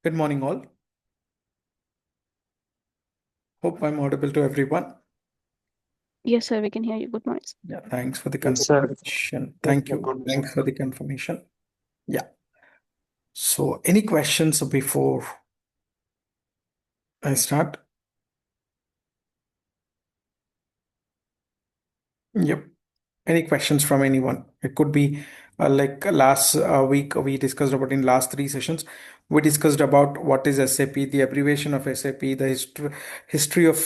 Good morning, all. Hope I'm audible to everyone. Yes, sir, we can hear you. Good morning. Yeah, thanks for the Yes, sir. confirmation. Thank you. Good Thanks for the confirmation. Yeah. So, any questions before I start? Yep. Any questions from anyone? It could be like last week we discussed about in last three sessions. We discussed about what is SAP, the abbreviation of SAP, the history of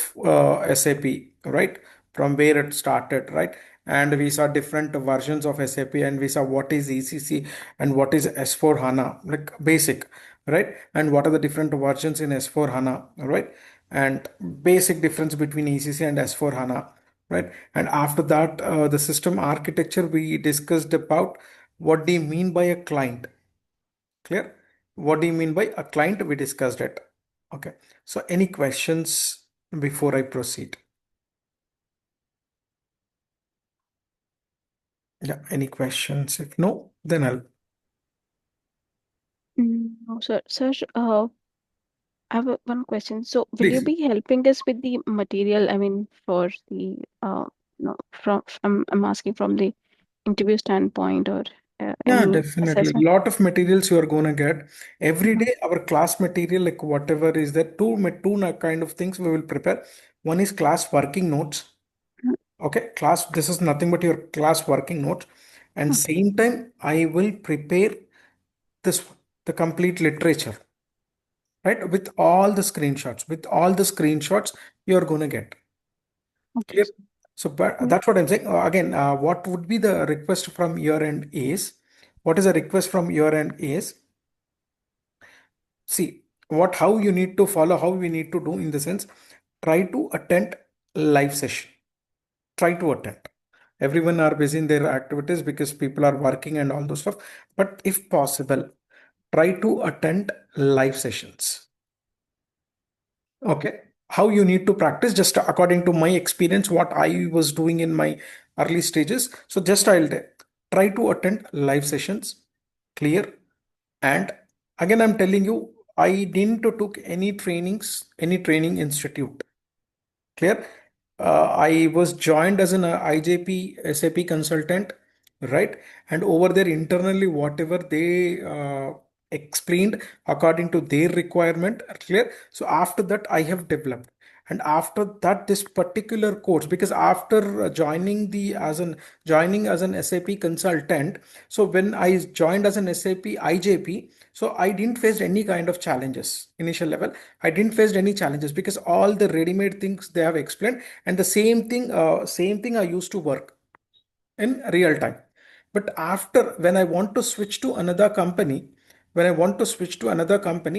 SAP, right? From where it started, right? And we saw different versions of SAP, and we saw what is ECC and what is S4 HANA, like basic, right? And what are the different versions in S4 HANA, right? And basic difference between ECC and S4 HANA, right? And after that, the system architecture, we discussed about what do you mean by a client. Clear? What do you mean by a client? We discussed it. Okay. So any questions before I proceed? Yeah, any questions? If no, then I'll No, sir. Sir, I have one question. So, will you please. be helping us with the material? I mean, for the no, I'm asking from the interview standpoint or Yeah, any definitely. assessment. Lot of materials you are gonna get every Mhm. day. Our class material, like whatever is there, two kind of things we will prepare. One is class working notes. Okay, class, this is nothing but your class working notes. And Okay. same time, I will prepare this, the complete literature, right? With all the screenshots, you're going to get. Okay. Clear? So, but Mm, that's what I'm saying. Again, what would be the request from your end is, what is the request from your end is, see, how you need to follow, how we need to do in the sense, try to attend live session. Try to attend. Everyone are busy in their activities because people are working and all those stuff. But if possible, try to attend live sessions. Okay. How you need to practice, just according to my experience, what I was doing in my early stages. So just try to attend live sessions. Clear. And again, I'm telling you, I didn't took any trainings, any training institute. Clear? I was joined as an IJP SAP consultant, right? And over there internally, whatever they explained according to their requirement, clear? So after that, I have developed. And after that, this particular course, because after joining as an SAP consultant, so when I joined as an SAP IJP, so I didn't face any kind of challenges initial level. I didn't face any challenges because all the ready-made things they have explained, and the same thing I used to work in real time. But after, when I want to switch to another company,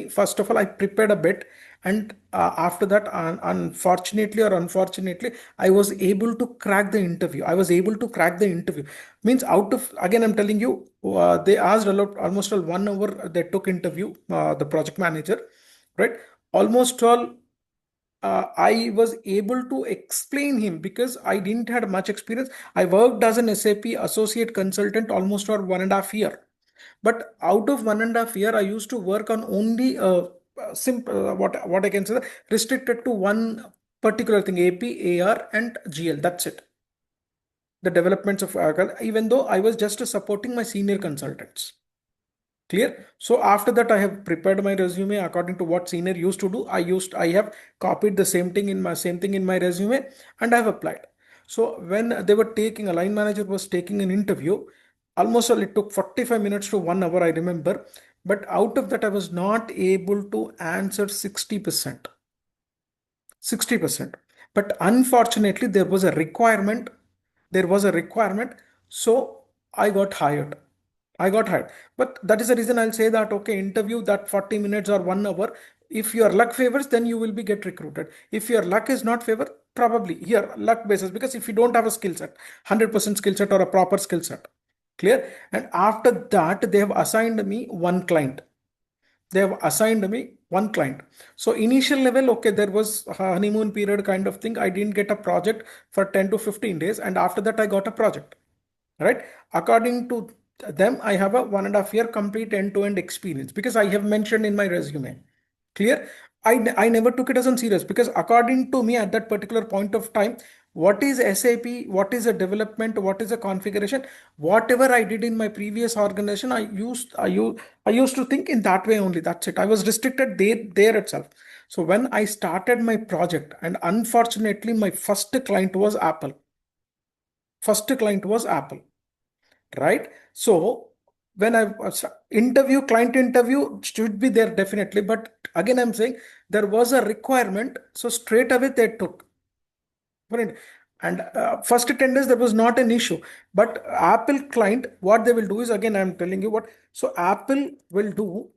first of all, I prepared a bit. And after that, unfortunately or unfortunately, I was able to crack the interview. Means out of, again, I'm telling you, they asked a lot, almost all 1 hour they took interview, the project manager, right? Almost all I was able to explain him because I didn't had much experience. I worked as an SAP associate consultant almost for 1.5 years. But out of 1.5 years, I used to work on only simple what I can say, restricted to one particular thing: AP, AR, and GL. That's it. The developments of even though I was just supporting my senior consultants. Clear? So after that, I have prepared my resume according to what senior used to do. I have copied the same thing in my resume, and I have applied. So when they were taking, a line manager was taking an interview, almost it took 45 minutes to 1 hour, I remember. But out of that, I was not able to answer 60%. 60%. But unfortunately, there was a requirement. So I got hired. I got hired. But that is the reason I'll say that, okay, interview that 40 minutes or 1 hour. If your luck favors, then you will be get recruited. If your luck is not favor, probably here luck basis, because if you don't have a skill set, 100% skill set or a proper skill set, clear. And after that, they have assigned me one client. So initial level, okay, there was a honeymoon period kind of thing. I didn't get a project for 10 to 15 days. And after that, I got a project, right? According to them, I have a 1.5 year complete end-to-end experience because I have mentioned in my resume. Clear? I never took it as a serious, because according to me at that particular point of time, what is SAP, what is a development, what is a configuration, whatever I did in my previous organization, I used to think in that way only. That's it. I was restricted there itself. So when I started my project, and unfortunately my first client was Apple. First client was Apple, right? So when I was interview, client interview should be there definitely, but again I'm saying there was a requirement, so straight away they took. Right? And first 10 days there was not an issue, but Apple client, what they will do is, again I'm telling you what. So Apple will do,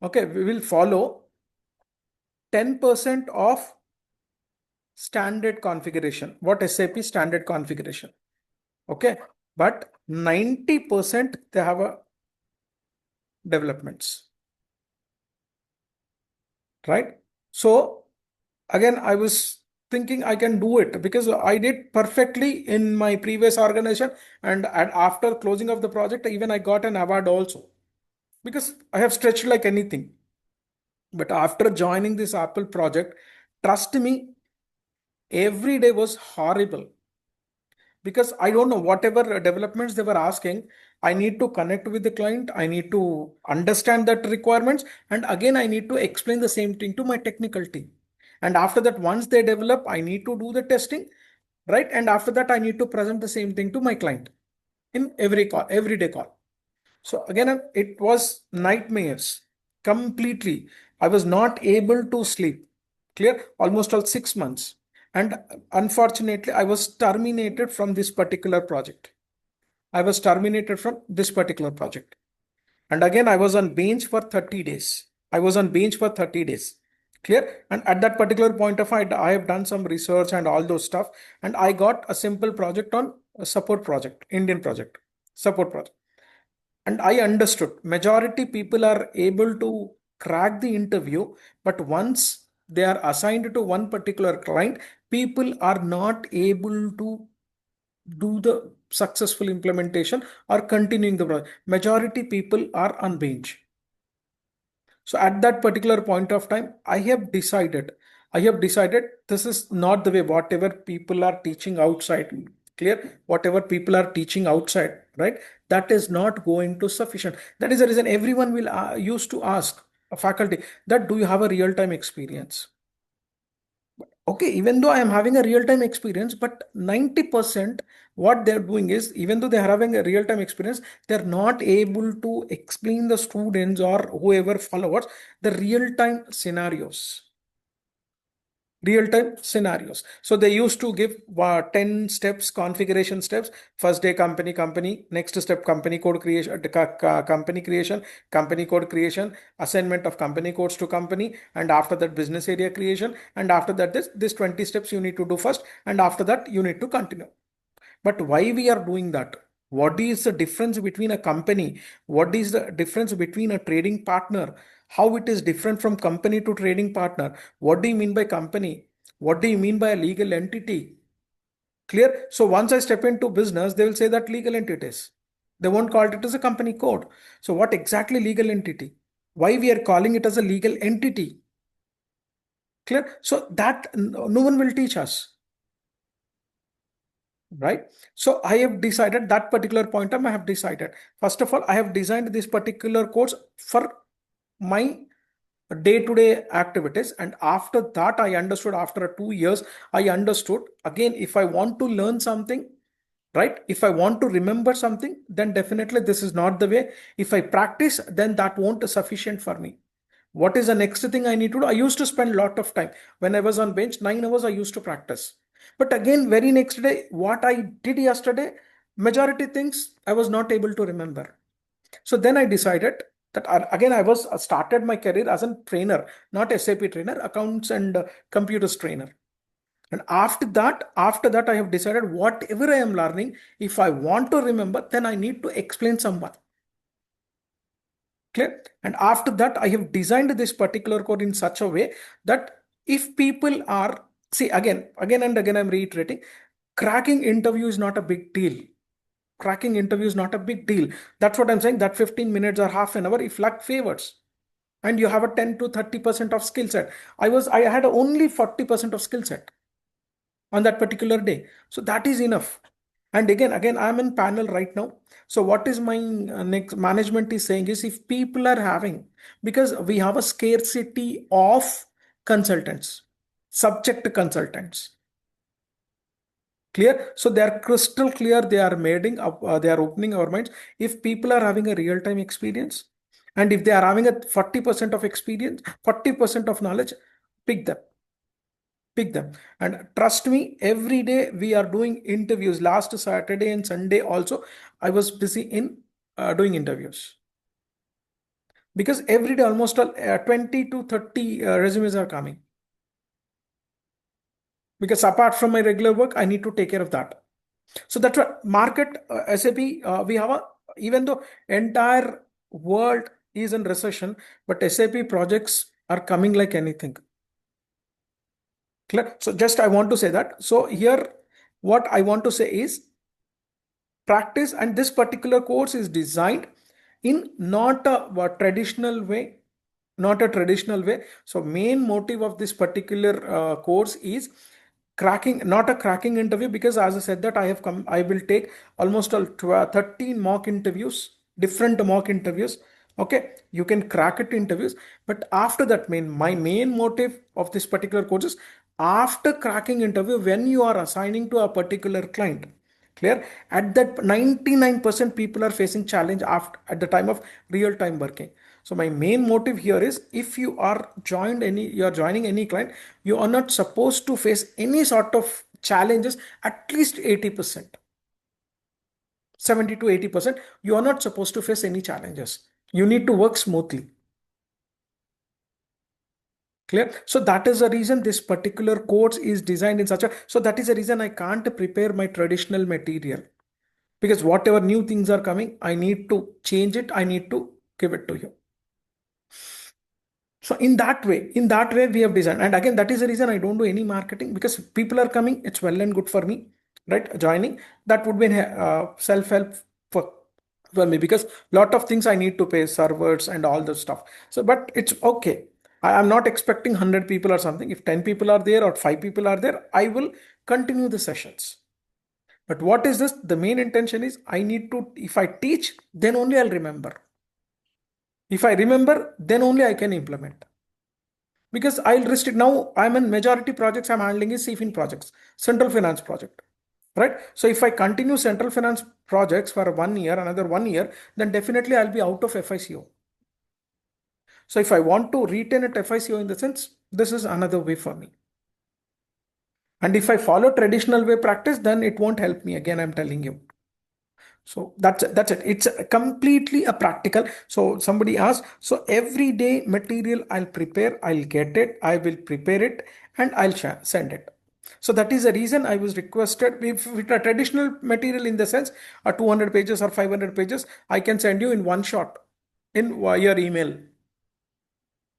okay, we will follow 10% of standard configuration, what SAP standard configuration. Okay, but 90% they have a developments, right? So again, I was thinking I can do it because I did perfectly in my previous organization, and after closing of the project, even I got an award also, because I have stretched like anything. But after joining this Apple project, trust me, every day was horrible, because I don't know whatever developments they were asking. I need to connect with the client. I need to understand that requirements. And again, I need to explain the same thing to my technical team. And after that, once they develop, I need to do the testing, right? And after that, I need to present the same thing to my client in every call, every day call. So again, it was nightmares completely. I was not able to sleep. Clear? Almost all 6 months. And unfortunately, I was terminated from this particular project. I was terminated from this particular project. And again, I was on bench for 30 days. I was on bench for 30 days. Clear? And at that particular point of time, I have done some research and all those stuff. And I got a simple project on a support project, Indian project, support project. And I understood majority people are able to crack the interview, but once they are assigned to one particular client, people are not able to do the successful implementation or continuing the project. Majority people are on bench. So at that particular point of time, I have decided this is not the way. Whatever people are teaching outside, clear? Whatever people are teaching outside, right? That is not going to sufficient. That is the reason everyone will used to ask a faculty that, do you have a real-time experience? Okay, even though I am having a real-time experience, but 90% what they're doing is, even though they're having a real-time experience, they're not able to explain the students or whoever followers the real-time scenarios. Real-time scenarios. So they used to give 10 steps, configuration steps. First day company, next step company code creation, company code creation, assignment of company codes to company, and after that business area creation, and after that this 20 steps you need to do first, and after that you need to continue. But why we are doing that? What is the difference between a company? What is the difference between a trading partner? How it is different from company to trading partner? What do you mean by company? What do you mean by a legal entity? Clear? So once I step into business, they will say that legal entities. They won't call it as a company code. So what exactly legal entity? Why we are calling it as a legal entity? Clear? So that no one will teach us. Right? So I have decided that particular point I have decided. First of all, I have designed this particular course for my day-to-day activities. And after that, I understood after 2 years, I understood again, if I want to learn something, right? If I want to remember something, then definitely this is not the way. If I practice, then that won't be sufficient for me. What is the next thing I need to do? I used to spend a lot of time. When I was on bench, 9 hours I used to practice. But again, very next day, what I did yesterday, majority things I was not able to remember. So then I decided that again I was started my career as a trainer, not SAP trainer, accounts and computers trainer. And after that, I have decided whatever I am learning, if I want to remember, then I need to explain someone. Clear? And after that, I have designed this particular code in such a way that if people are, see, again and again, I'm reiterating, cracking interview is not a big deal. cracking interview is not a big deal. That's what I'm saying. That 15 minutes or half an hour, if luck favors, and you have a 10 to 30% of skill set. I had only 40% of skill set on that particular day. So that is enough. And again, I'm in panel right now. So what is my next management is saying is, if people are having, because we have a scarcity of consultants, subject consultants. Clear? So they are crystal clear. They are making up, they are opening our minds. If people are having a real-time experience, and if they are having a 40% of experience, 40% of knowledge, pick them. Pick them. And trust me, every day we are doing interviews. Last Saturday and Sunday also, I was busy in doing interviews. Because every day almost 20 to 30 resumes are coming. Because apart from my regular work, I need to take care of that. So that's what market SAP, we have a, even though entire world is in recession, but SAP projects are coming like anything. Clear? So just I want to say that. So here, what I want to say is practice, and this particular course is designed in not a traditional way, not a traditional way. So main motive of this particular course is cracking, not a cracking interview, because as I said that I will take almost 13 mock interviews, different mock interviews. Okay, you can crack it interviews, but after that, my main motive of this particular course is, after cracking interview, when you are assigning to a particular client, clear, at that 99% people are facing challenge after at the time of real time working. So my main motive here is, if you are joining any client, you are not supposed to face any sort of challenges, at least 80%, 70 to 80%, you are not supposed to face any challenges. You need to work smoothly. Clear? So that is the reason this particular course is designed in such a, so that is the reason I can't prepare my traditional material, because whatever new things are coming, I need to change it. I need to give it to you. So in that way we have designed. And again, that is the reason I don't do any marketing, because people are coming, it's well and good for me, right? Joining, that would be self-help for for me, because lot of things I need to pay, servers and all the stuff. So but it's okay. I am not expecting 100 people or something. If 10 people are there or 5 people are there, I will continue the sessions. But what is this? The main intention is, I need to, if I teach, then only I'll remember. If I remember, then only I can implement. Because I'll restrict now, I'm in majority projects I'm handling is CFIN projects, central finance project. Right? So if I continue central finance projects for 1 year, another 1 year, then definitely I'll be out of FICO. So if I want to retain at FICO in the sense, this is another way for me. And if I follow traditional way practice, then it won't help me. Again, I'm telling you. So that's it. It's completely a practical. So somebody asked, so every day material I'll prepare, I'll get it, I will prepare it, and I'll send it. So that is the reason I was requested. If with a traditional material, in the sense, a 200 pages or 500 pages, I can send you in one shot in your email.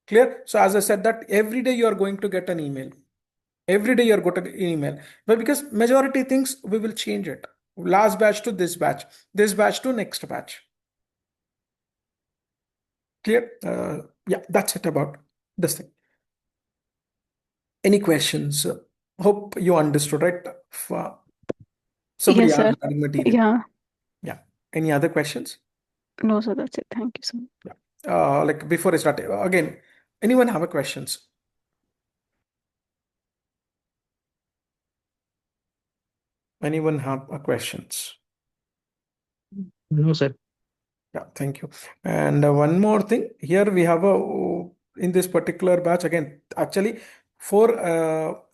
Clear? So as I said that every day you are going to get an email. Every day you're getting an email. But because majority things, we will change it. Last batch to this batch to next batch. Clear? Yeah, that's it about this thing. Any questions? Hope you understood, right? Somebody Yes, asked sir. regarding material. Yeah. Yeah. Any other questions? No, sir. That's it. Thank you so much. Yeah. Like before I start, again, anyone have a questions? Anyone have a questions? No, sir. Yeah, thank you. And one more thing, here we have in this particular batch, again, actually, four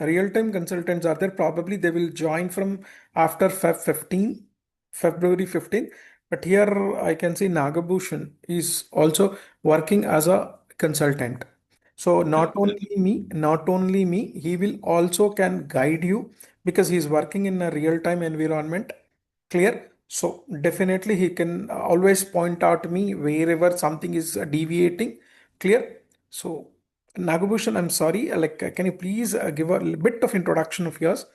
real-time consultants are there. Probably they will join from after February 15. But here I can see Nagabhushan is also working as a consultant. So not only me, he will also can guide you, because he is working in a real-time environment. Clear? So definitely he can always point out me wherever something is deviating. Clear? So Nagabhushan, I'm sorry, can you please give a bit of introduction of yours?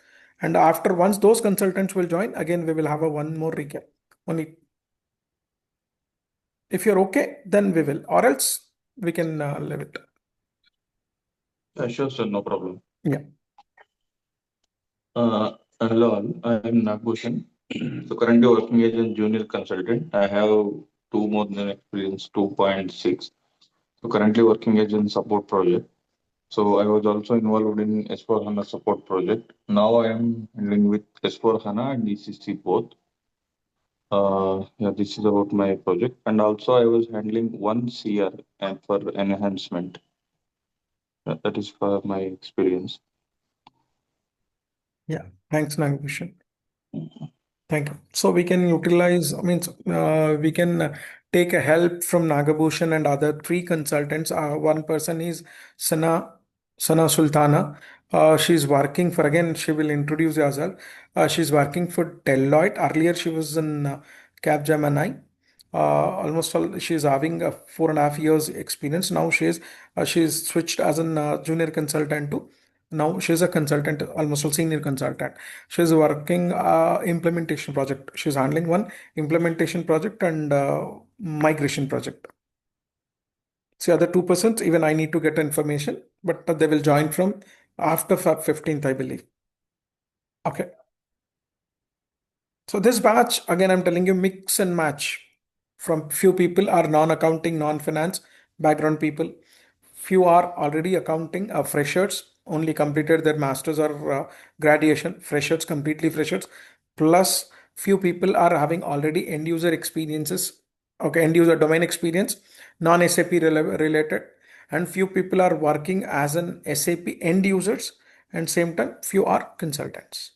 And after once those consultants will join, again we will have a one more recap. Only if you're okay, then we will, or else we can leave it. Sure, sir, no problem. Yeah. Hello, all. I am Nagbhushan. So currently working as a junior consultant. I have two more than experience, 2.6. So currently working as in support project. So I was also involved in S4 HANA support project. Now I am handling with S4 HANA and ECC both. Yeah, this is about my project. And also I was handling one CR and for enhancement. That is for my experience. Yeah. Thanks, Nagbhushan. Thank you. So we can utilize, we can take a help from Nagabhushan and other three consultants. One person is Sana Sultana. She's working for, again, she will introduce herself. She's working for Deloitte. Earlier, she was in Capgemini. She's having a 4.5 years experience. Now she's switched as a junior consultant to, now she's a consultant, almost a senior consultant. She's working implementation project. She's handling one implementation project and migration project. See, other 2%, even I need to get information, but they will join from after Feb 15th, I believe. Okay. So this batch, again, I'm telling you, mix and match. From few people are non-accounting, non-finance background people. Few are already accounting, freshers, only completed their masters or graduation, freshers, completely freshers. Plus, few people are having already end user experiences, okay, end user domain experience, non-SAP related, and few people are working as an SAP end users, and same time, few are consultants.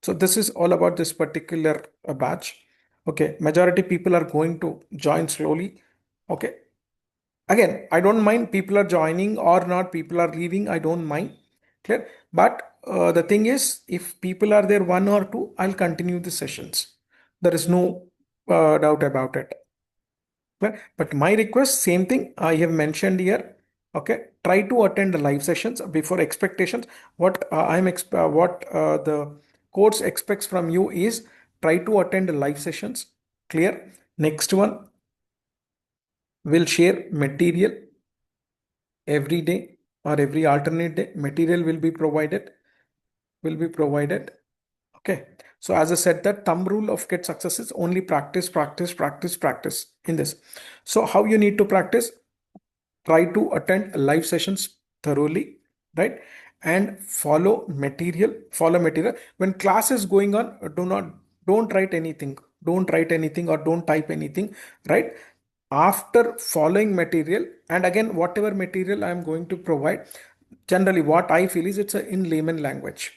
So this is all about this particular batch. Okay, majority people are going to join slowly. Okay, again, I don't mind people are joining or not, people are leaving, I don't mind. Clear? But the thing is, if people are there, one or two, I'll continue the sessions. There is no doubt about it. Clear? But my request, same thing I have mentioned here. Okay, try to attend the live sessions before expectations. What the course expects from you is try to attend the live sessions. Clear? Next one, will share material every day or every alternate day. Material will be provided. Okay, so as I said, that thumb rule of get success is only practice, practice, practice, practice in this. So how you need to practice? Try to attend live sessions thoroughly, right? And follow material when class is going on. Don't write anything, or don't type anything, right? After following material, and again, whatever material I am going to provide, generally what I feel is it's in layman language,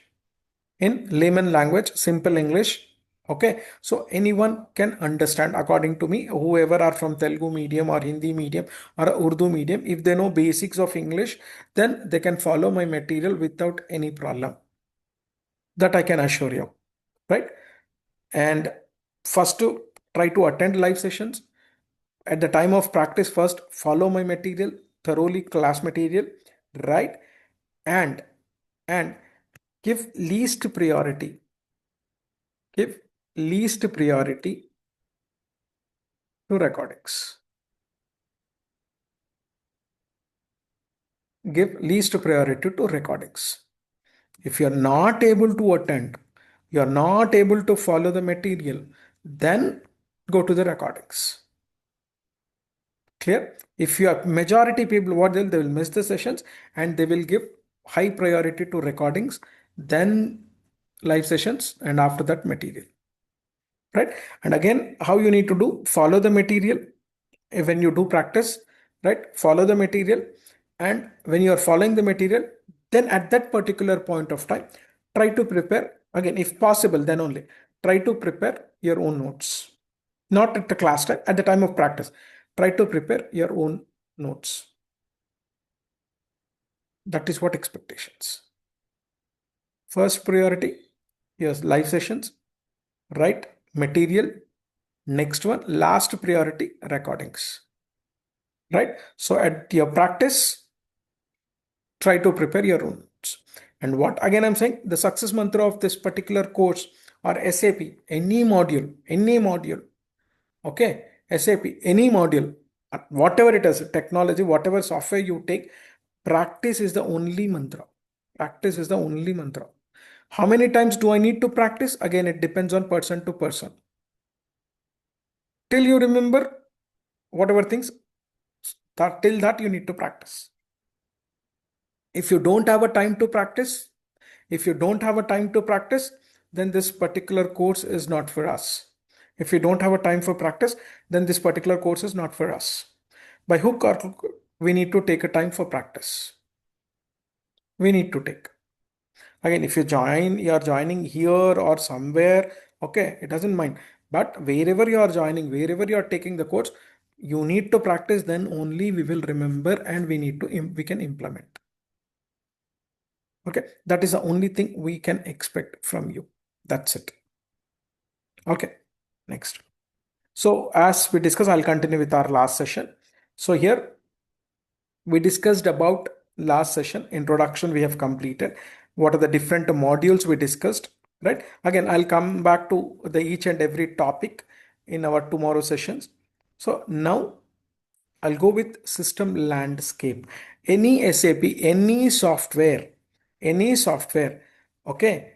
simple English. Okay, so anyone can understand according to me, whoever are from Telugu medium or Hindi medium or Urdu medium, if they know basics of English, then they can follow my material without any problem. That I can assure you, right? And first, to try to attend live sessions. At the time of practice, first follow my material thoroughly, class material, right? And and give least priority give least priority to recordings. Give least priority to recordings. If you're not able to attend, you're not able to follow the material, then go to the recordings. Clear? If you are majority people, what they will miss the sessions and they will give high priority to recordings, then live sessions, and after that material. Right? And again, how you need to do, follow the material when you do practice, right? Follow the material, and when you are following the material, then at that particular point of time, try to prepare, again, if possible, then only try to prepare your own notes. Not at the class time, at the time of practice, try to prepare your own notes. That is what expectations. First priority, yes, live sessions, right? Material. Next one, last priority, recordings. Right? So at your practice, try to prepare your own notes. And what again I'm saying, the success mantra of this particular course or SAP, any module, Okay, SAP, any module, whatever it is, technology, whatever software you take, practice is the only mantra. Practice is the only mantra. How many times do I need to practice? Again, it depends on person to person. Till you remember whatever things, till that you need to practice. If you don't have a time to practice, then this particular course is not for us. If you don't have a time for practice, then this particular course is not for us. By hook or crook, we need to take a time for practice. We need to take. Again, if you are joining here or somewhere, okay, it doesn't mind. But wherever you are joining, wherever you are taking the course, you need to practice, then only we will remember and we can implement. Okay, that is the only thing we can expect from you. That's it. Okay, next. So as we discussed, I'll continue with our last session. So here we discussed about last session, introduction we have completed. What are the different modules we discussed, right? Again, I'll come back to the each and every topic in our tomorrow sessions. So now I'll go with system landscape. Any SAP, any software, okay,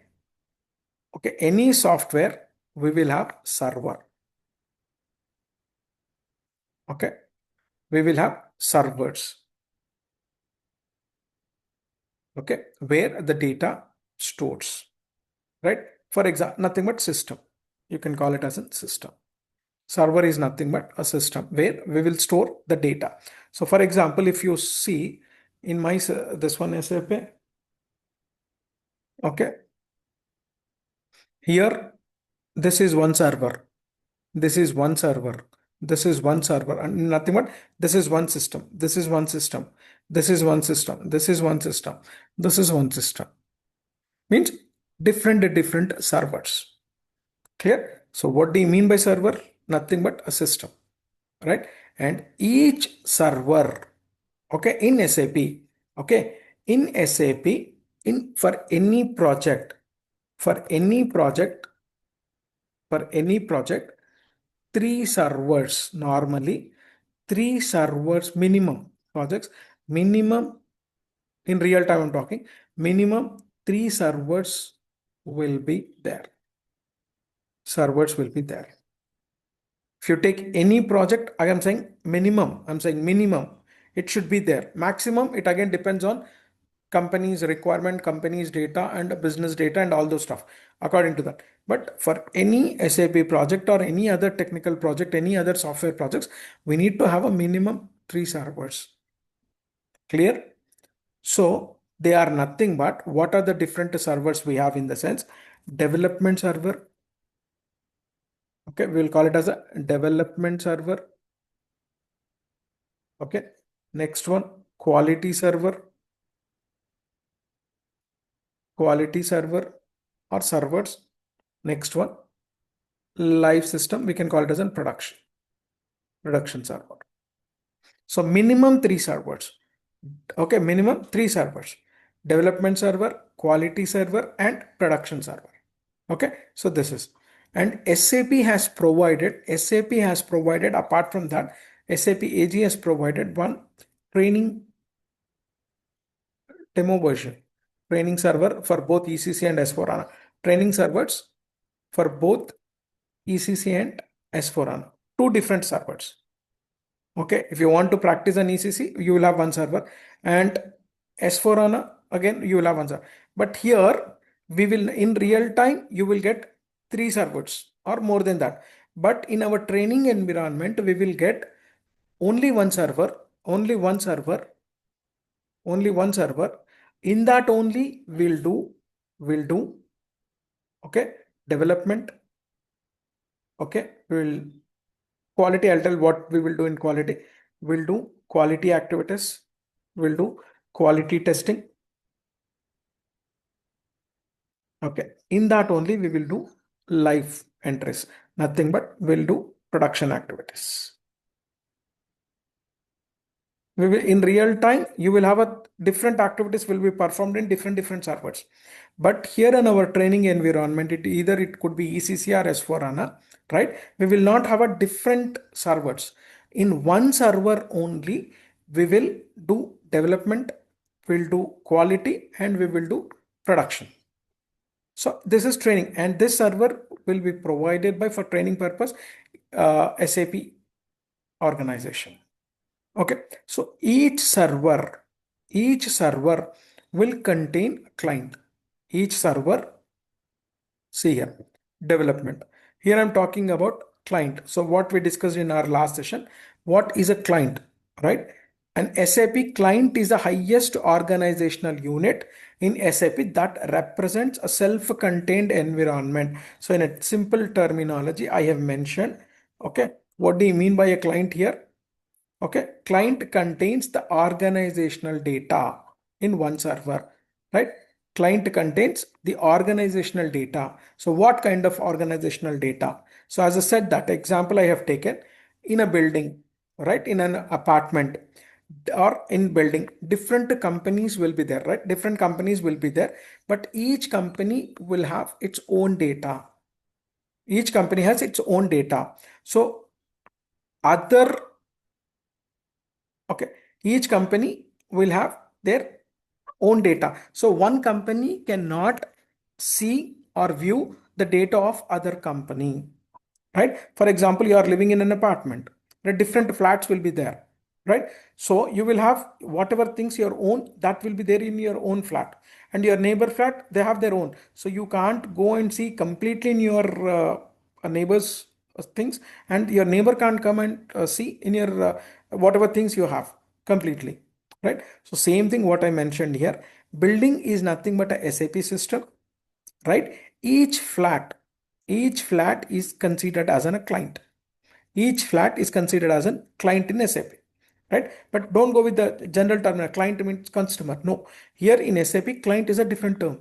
any software, we will have server. Okay, we will have servers. Okay, where the data stores, right? For example, nothing but system. You can call it as a system. Server is nothing but a system where we will store the data. So for example, if you see in my this one SAP, okay, here this is one server, this is one server, this is one server, and nothing but this is one system, this is one system, this is one system, this is one system, this is one system. Means different servers. Clear? So what do you mean by server? Nothing but a system, right? And each server, okay, in SAP, okay, in SAP, for any project, for any project, three servers normally, three servers minimum projects, minimum in real time I'm talking, minimum three servers will be there. Servers will be there. If you take any project, I am saying minimum, it should be there. Maximum, it again depends on company's requirement, company's data and business data and all those stuff according to that. But for any SAP project or any other technical project, any other software projects, we need to have a minimum three servers. Clear? So they are nothing but what are the different servers we have in the sense development server. Okay, we'll call it as a development server. Okay, next one, quality server or servers. Next one, live system, we can call it as a production server. So minimum three servers. Okay, minimum three servers, development server, quality server and production server. Okay, so this is, and SAP has provided apart from that, SAP AG has provided one training demo version, training server for both ECC and S4HANA, training servers for both ECC and S4HANA, two different servers. Okay, if you want to practice on ECC, you will have one server, and S4HANA, again, you will have one server. But here, we will, in real time, you will get three servers or more than that. But in our training environment, we will get only one server, only one server. In that only we'll do, okay, development. Okay, we'll quality, I'll tell what we will do in quality. We'll do quality activities, we'll do quality testing. Okay, in that only we will do live entries, nothing but we'll do production activities. We will, in real time, you will have a different activities will be performed in different servers. But here in our training environment, it could be ECC or S/4HANA, right? We will not have a different servers. In one server only, we will do development, we'll do quality, and we will do production. So this is training, and this server will be provided by for training purpose SAP organization. Okay, so each server will contain a client. Each server, see here, development. Here I'm talking about client. So what we discussed in our last session, what is a client, right? An SAP client is the highest organizational unit in SAP that represents a self-contained environment. So in a simple terminology, I have mentioned, okay, what do you mean by a client here? Okay, client contains the organizational data in one server, right? Client contains the organizational data. So what kind of organizational data? So as I said, that example I have taken in a building, right? In an apartment or in building, different companies will be there, right? Different companies will be there, but each company will have its own data. Each company has its own data. So other Okay, each company will have their own data. So one company cannot see or view the data of other company, right? For example, you are living in an apartment, right? Different flats will be there, right? So you will have whatever things your own that will be there in your own flat, and your neighbor flat they have their own. So you can't go and see completely in your neighbor's things, and your neighbor can't come and see in your whatever things you have completely, right? So same thing what I mentioned here. Building is nothing but a SAP system, right? Each flat is considered as a client. Each flat is considered as a client in SAP, right? But don't go with the general term. Client means customer. No, here in SAP, client is a different term,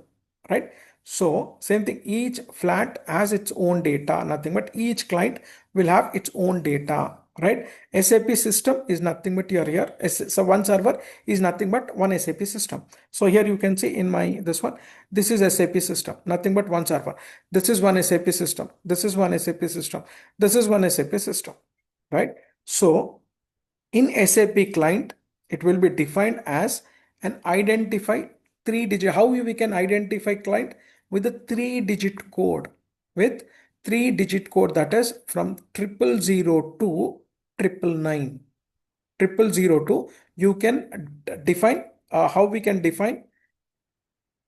right? So same thing. Each flat has its own data, nothing but each client will have its own data, right? SAP system is nothing but here. So one server is nothing but one SAP system. So here you can see in my this one, this is SAP system, nothing but one server. This is one SAP system. This is one SAP system. This is one SAP system, right? So in SAP client, it will be defined as an identify 3-digit. How we can identify client? With a 3-digit code. With 3-digit code, that is from 000 to 999. 000 to, you can define how we can define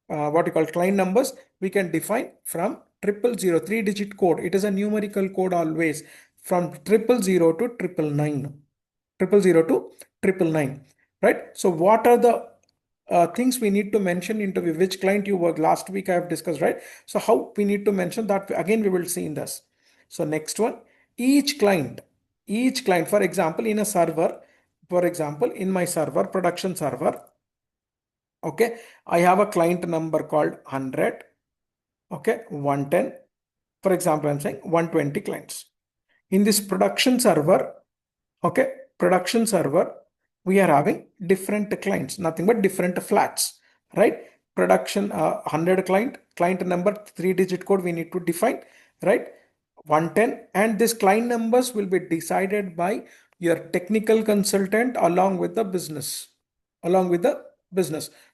what you call client numbers. We can define from 000, 3-digit code. It is a numerical code always, from 000 to 999. 000 to 999, right? So what are the things we need to mention into which client you work? Last week I have discussed, right? So how we need to mention that, again we will see in this. So next one, each client, for example, in a server, for example, in my server, production server, okay, I have a client number called 100, okay, 110, for example, I'm saying 120 clients. In this production server, okay, production server, we are having different clients, nothing but different flats, right? Production 100 client number, 3-digit code we need to define, right? 110, and this client numbers will be decided by your technical consultant along with the business,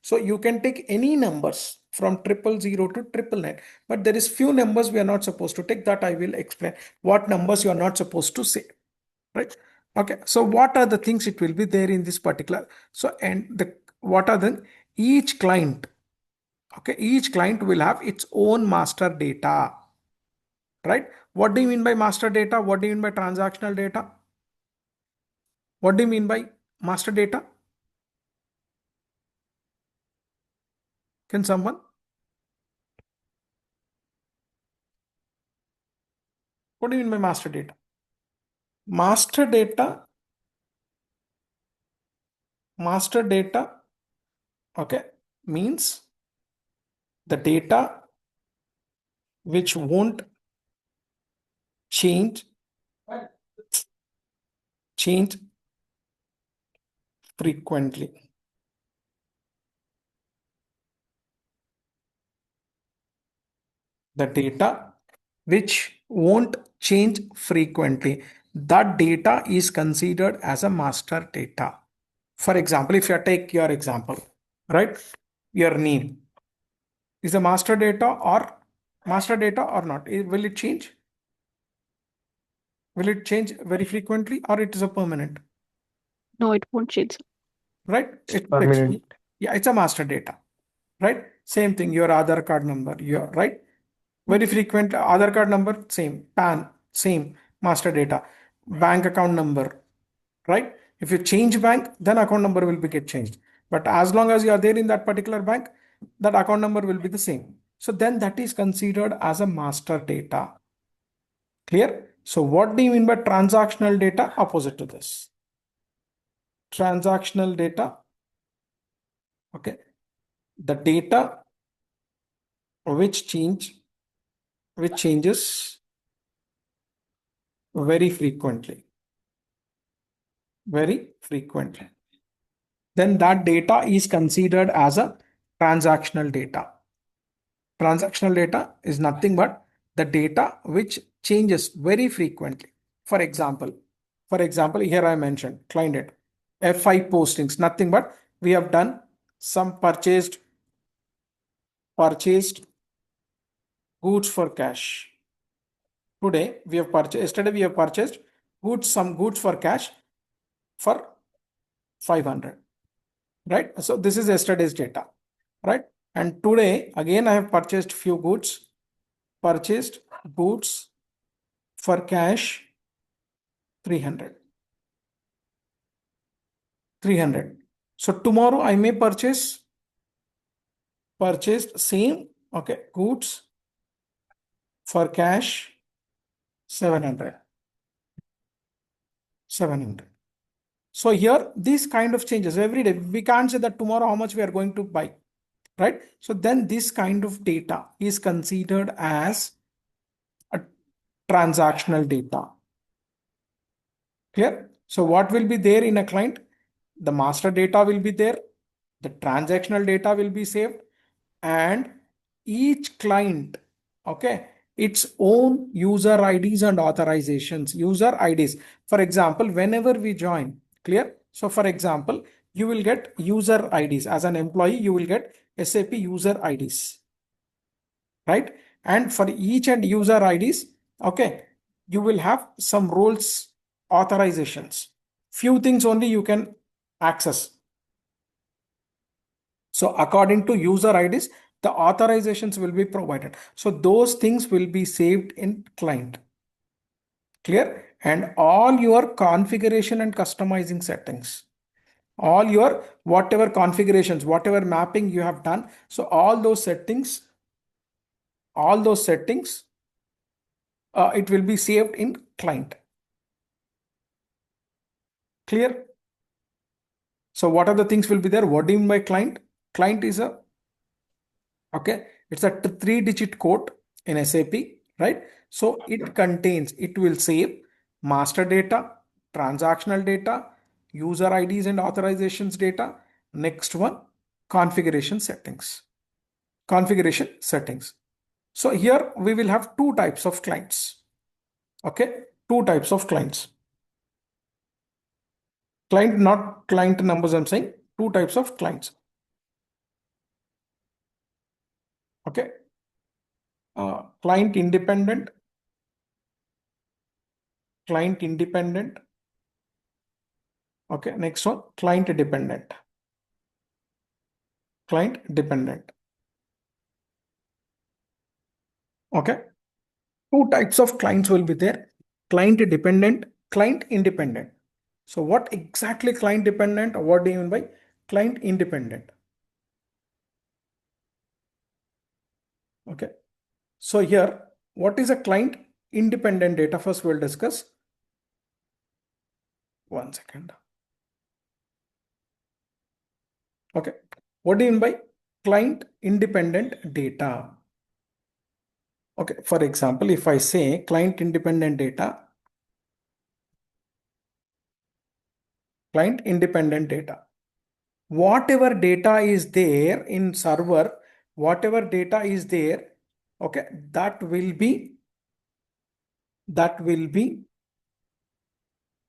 so you can take any numbers from 000 to 999, but there is few numbers we are not supposed to take. That I will explain what numbers you are not supposed to say, right? Okay, so what are the things it will be there in this particular? So, and the what are the each client? Okay, each client will have its own master data, right? What do you mean by master data? What do you mean by transactional data? What do you mean by master data? Can someone? What do you mean by master data? Master data, master data, okay, means the data which won't change frequently. The data which won't change frequently, that data is considered as a master data. For example, if you take your example, right? Your name is a master data or not? Will it change? Will it change very frequently or it is a permanent? No, it won't change. Right? It's Permanent. yeah, it's a master data. Right? Same thing, your Aadhaar card number, your right? Very frequent Aadhaar card number, same. PAN, same. Master data. Bank account number, right? If you change bank, then account number will be get changed. But as long as you are there in that particular bank, that account number will be the same. So then that is considered as a master data. Clear? So what do you mean by transactional data? Opposite to this. Transactional data. Okay. The data which changes very frequently. Very frequently. Then that data is considered as a transactional data. Transactional data is nothing but the data which changes very frequently. For example, here I mentioned client data, F5 postings, nothing but we have done some purchased goods for cash. Yesterday we have purchased some goods for cash for 500, right? So this is yesterday's data, right? And today again I have purchased goods for cash 300. So tomorrow I may purchased same, okay, goods for cash 700. So here these kind of changes every day. We can't say that tomorrow how much we are going to buy, right? So then this kind of data is considered as a transactional data. Clear? So what will be there in a client? The master data will be there, the transactional data will be saved, and each client, okay, its own user IDs and authorizations. User IDs, for example, whenever we join, clear? So for example, you will get user IDs as an employee, you will get SAP user IDs, right? And for each and user IDs, okay, you will have some roles authorizations. Few things only you can access. So according to user IDs, the authorizations will be provided. So those things will be saved in client. Clear? And all your configuration and customizing settings, all your whatever configurations, whatever mapping you have done. So all those settings, it will be saved in client. Clear? So what are the things will be there? What do you mean by client? Client is okay, it's a 3-digit code in SAP, right? So it will save master data, transactional data, user IDs and authorizations data. Next one, configuration settings. So here we will have two types of clients. Okay, two types of clients. Client, not client numbers, I'm saying two types of clients. Okay, client independent. Okay, next one, client dependent. Okay, two types of clients will be there: client dependent, client independent. So what exactly client dependent, or what do you mean by client independent? Okay, so here, what is a client independent data? First we'll discuss. 1 second. Okay, what do you mean by client independent data? Okay, for example, if I say client independent data, Client independent data. Whatever data is there in server, whatever data is there, okay, that will be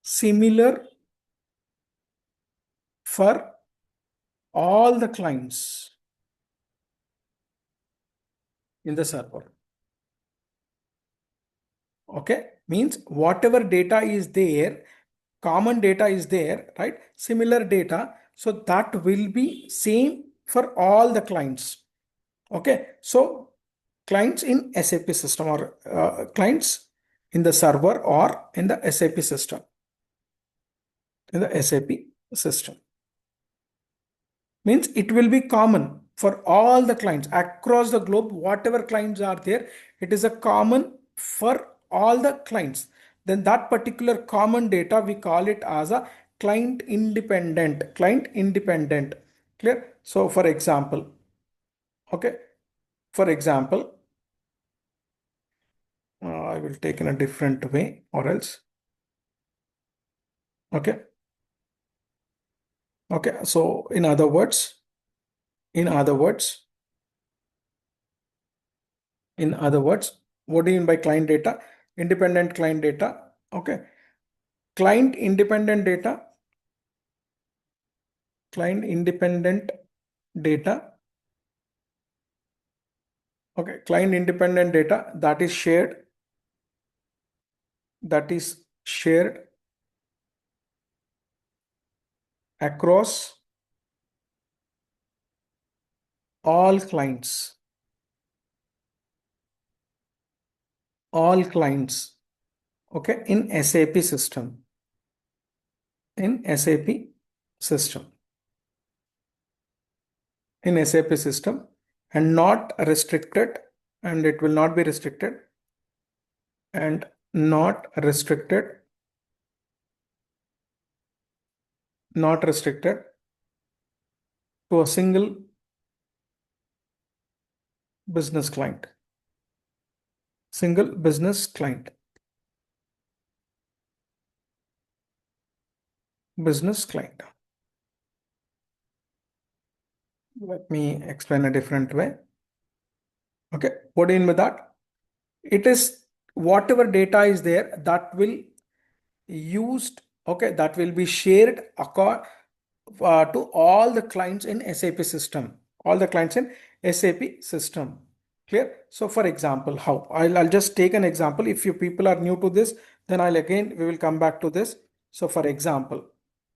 similar for all the clients in the server. Okay, means whatever data is there, common data is there, right? Similar data, so that will be same for all the clients. Okay, so clients in SAP system, or clients in the server or in the SAP system, means it will be common for all the clients across the globe. Whatever clients are there, it is a common for all the clients. Then that particular common data, we call it as a client independent. Clear? So for example, okay, for example, I will take in a different way, or else, okay, so in other words, what do you mean by client data? Independent client data. Okay, client independent data, okay, client independent data that is shared across all clients, okay, in SAP system, system and not restricted, and it will not be restricted, and not restricted to a single business client. Let me explain a different way. Okay, what do you mean by that? It is whatever data is there that will used, okay, that will be shared to all the clients in SAP system, Clear? So for example, how I'll just take an example. If you people are new to this, then we will come back to this. So for example,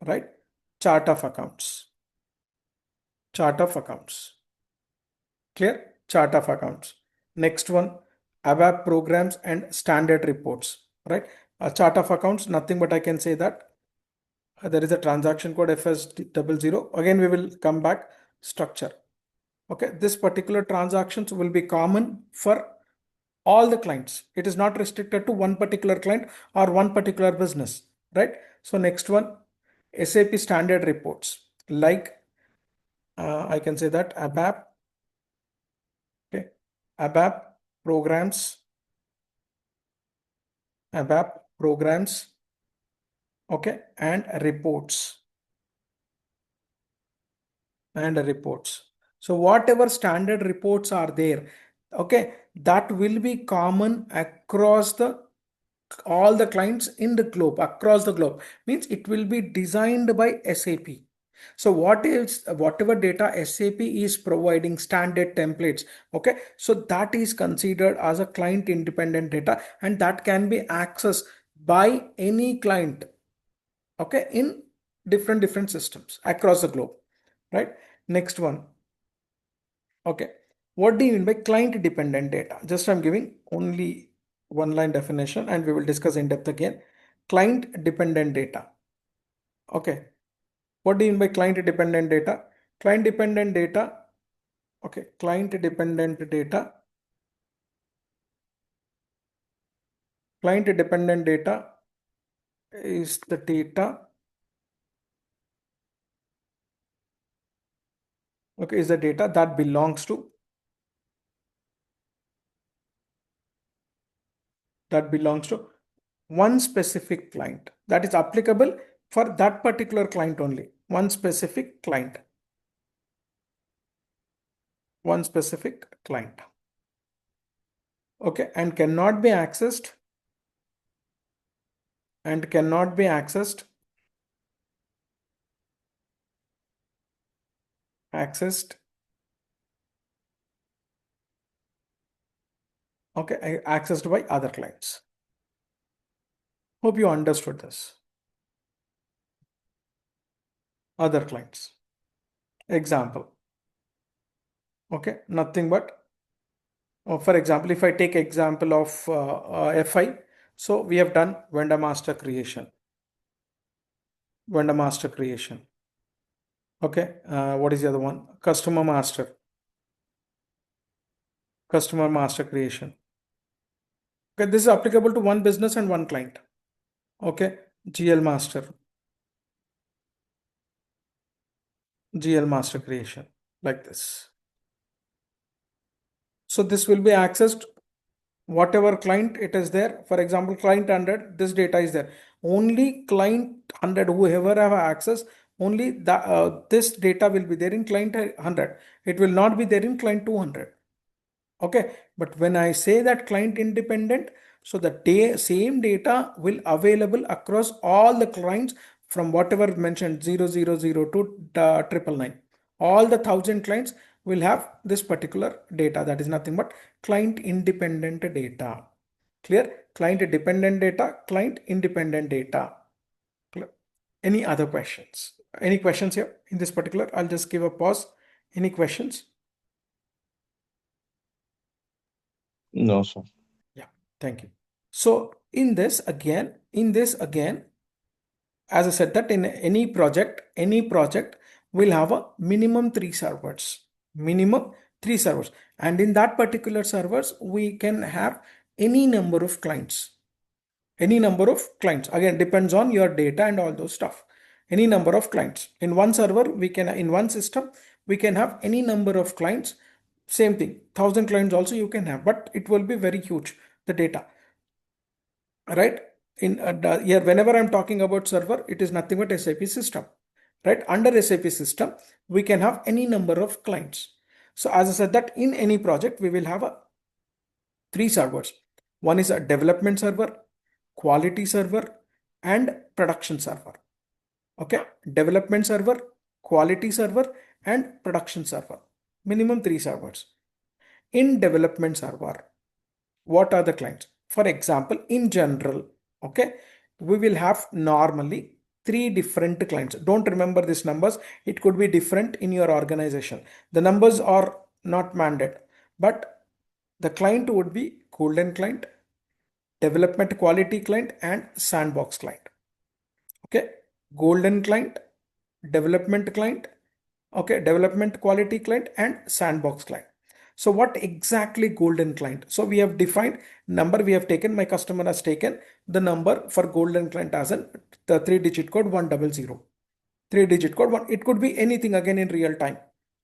right, chart of accounts. Clear? Chart of accounts. Next one, ABAP programs and standard reports, right? A chart of accounts, nothing but I can say that there is a transaction code FS00. Again, we will come back structure. Okay, this particular transactions will be common for all the clients. It is not restricted to one particular client or one particular business, right? So next one, SAP standard reports, like I can say that ABAP, okay, ABAP programs, okay, and reports. So whatever standard reports are there, okay, that will be common across all the clients in the globe, across the globe. Means it will be designed by SAP. So whatever data SAP is providing standard templates, okay, so that is considered as a client independent data, and that can be accessed by any client, okay, in different systems across the globe, right? Next one, okay, what do you mean by client dependent data? Just I'm giving only one line definition, and we will discuss in depth again. Client dependent data, okay, what do you mean by client dependent data? Client dependent data, okay, client dependent data is the data, okay, is the data that belongs to one specific client, that is applicable for that particular client only, one specific client. One specific client. Okay, and cannot be accessed okay, accessed by other clients. Hope you understood this. Other clients. Example. Okay, nothing but for example, if I take example of FI, so we have done vendor master creation. Okay, what is the other one? Customer master creation. Okay, this is applicable to one business and one client. Okay, GL master creation, like this. So this will be accessed whatever client it is there. For example, client 100, this data is there. Only client 100, whoever have access, only this data will be there in client 100. It will not be there in client 200. Okay, but when I say that client independent, so the same data will available across all the clients from whatever mentioned 0000 to 999. All the 1000 clients will have this particular data. That is nothing but client independent data. Clear? Client dependent data, client independent data. Clear? Any other questions? Any questions here in this particular? I'll just give a pause. Any questions? No, sir. Yeah, thank you. So in this again, as I said that in any project will have a minimum 3 servers, and in that particular servers we can have any number of clients. Again, depends on your data and all those stuff. Any number of clients in one server, in one system we can have any number of clients. Same thing, 1000 clients also you can have, but it will be very huge, the data, right? Here, whenever I'm talking about server, it is nothing but SAP system, right? Under SAP system, we can have any number of clients. So as I said that in any project, we will have 3 servers. One is a development server, quality server, and production server. Okay, development server, quality server, and production server. Minimum 3 servers. In development server, what are the clients? For example, in general, okay, we will have normally 3 different clients. Don't remember these numbers. It could be different in your organization. The numbers are not mandated, but the client would be golden client, development quality client, and sandbox client. Okay, golden client, development client, okay, development quality client, and sandbox client. So what exactly golden client? So we have defined number, we have taken, my customer has taken the number for golden client as the 3-digit code 100. 3-digit code one, it could be anything again in real time,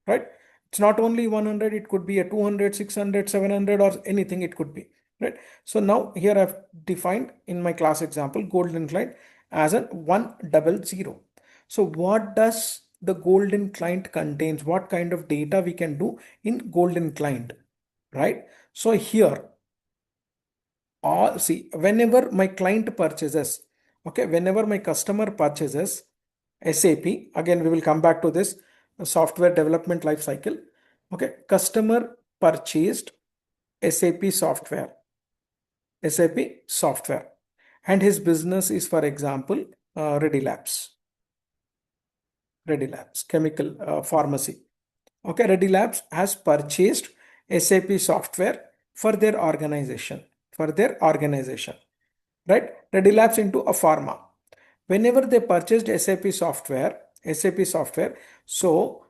right? It's not only 100, it could be a 200, 600, 700, or anything it could be, right? So now here I've defined in my class example golden client as a 100. So what does the golden client contains? What kind of data we can do in golden client, right? So here, see, whenever my client purchases, okay, whenever my customer purchases SAP, again we will come back to this software development life cycle. Okay, customer purchased SAP software, and his business is, for example, Ready Labs, chemical pharmacy. Okay, Ready Labs has purchased SAP software for their organization, right? Ready Labs into a pharma. Whenever they purchased SAP software, so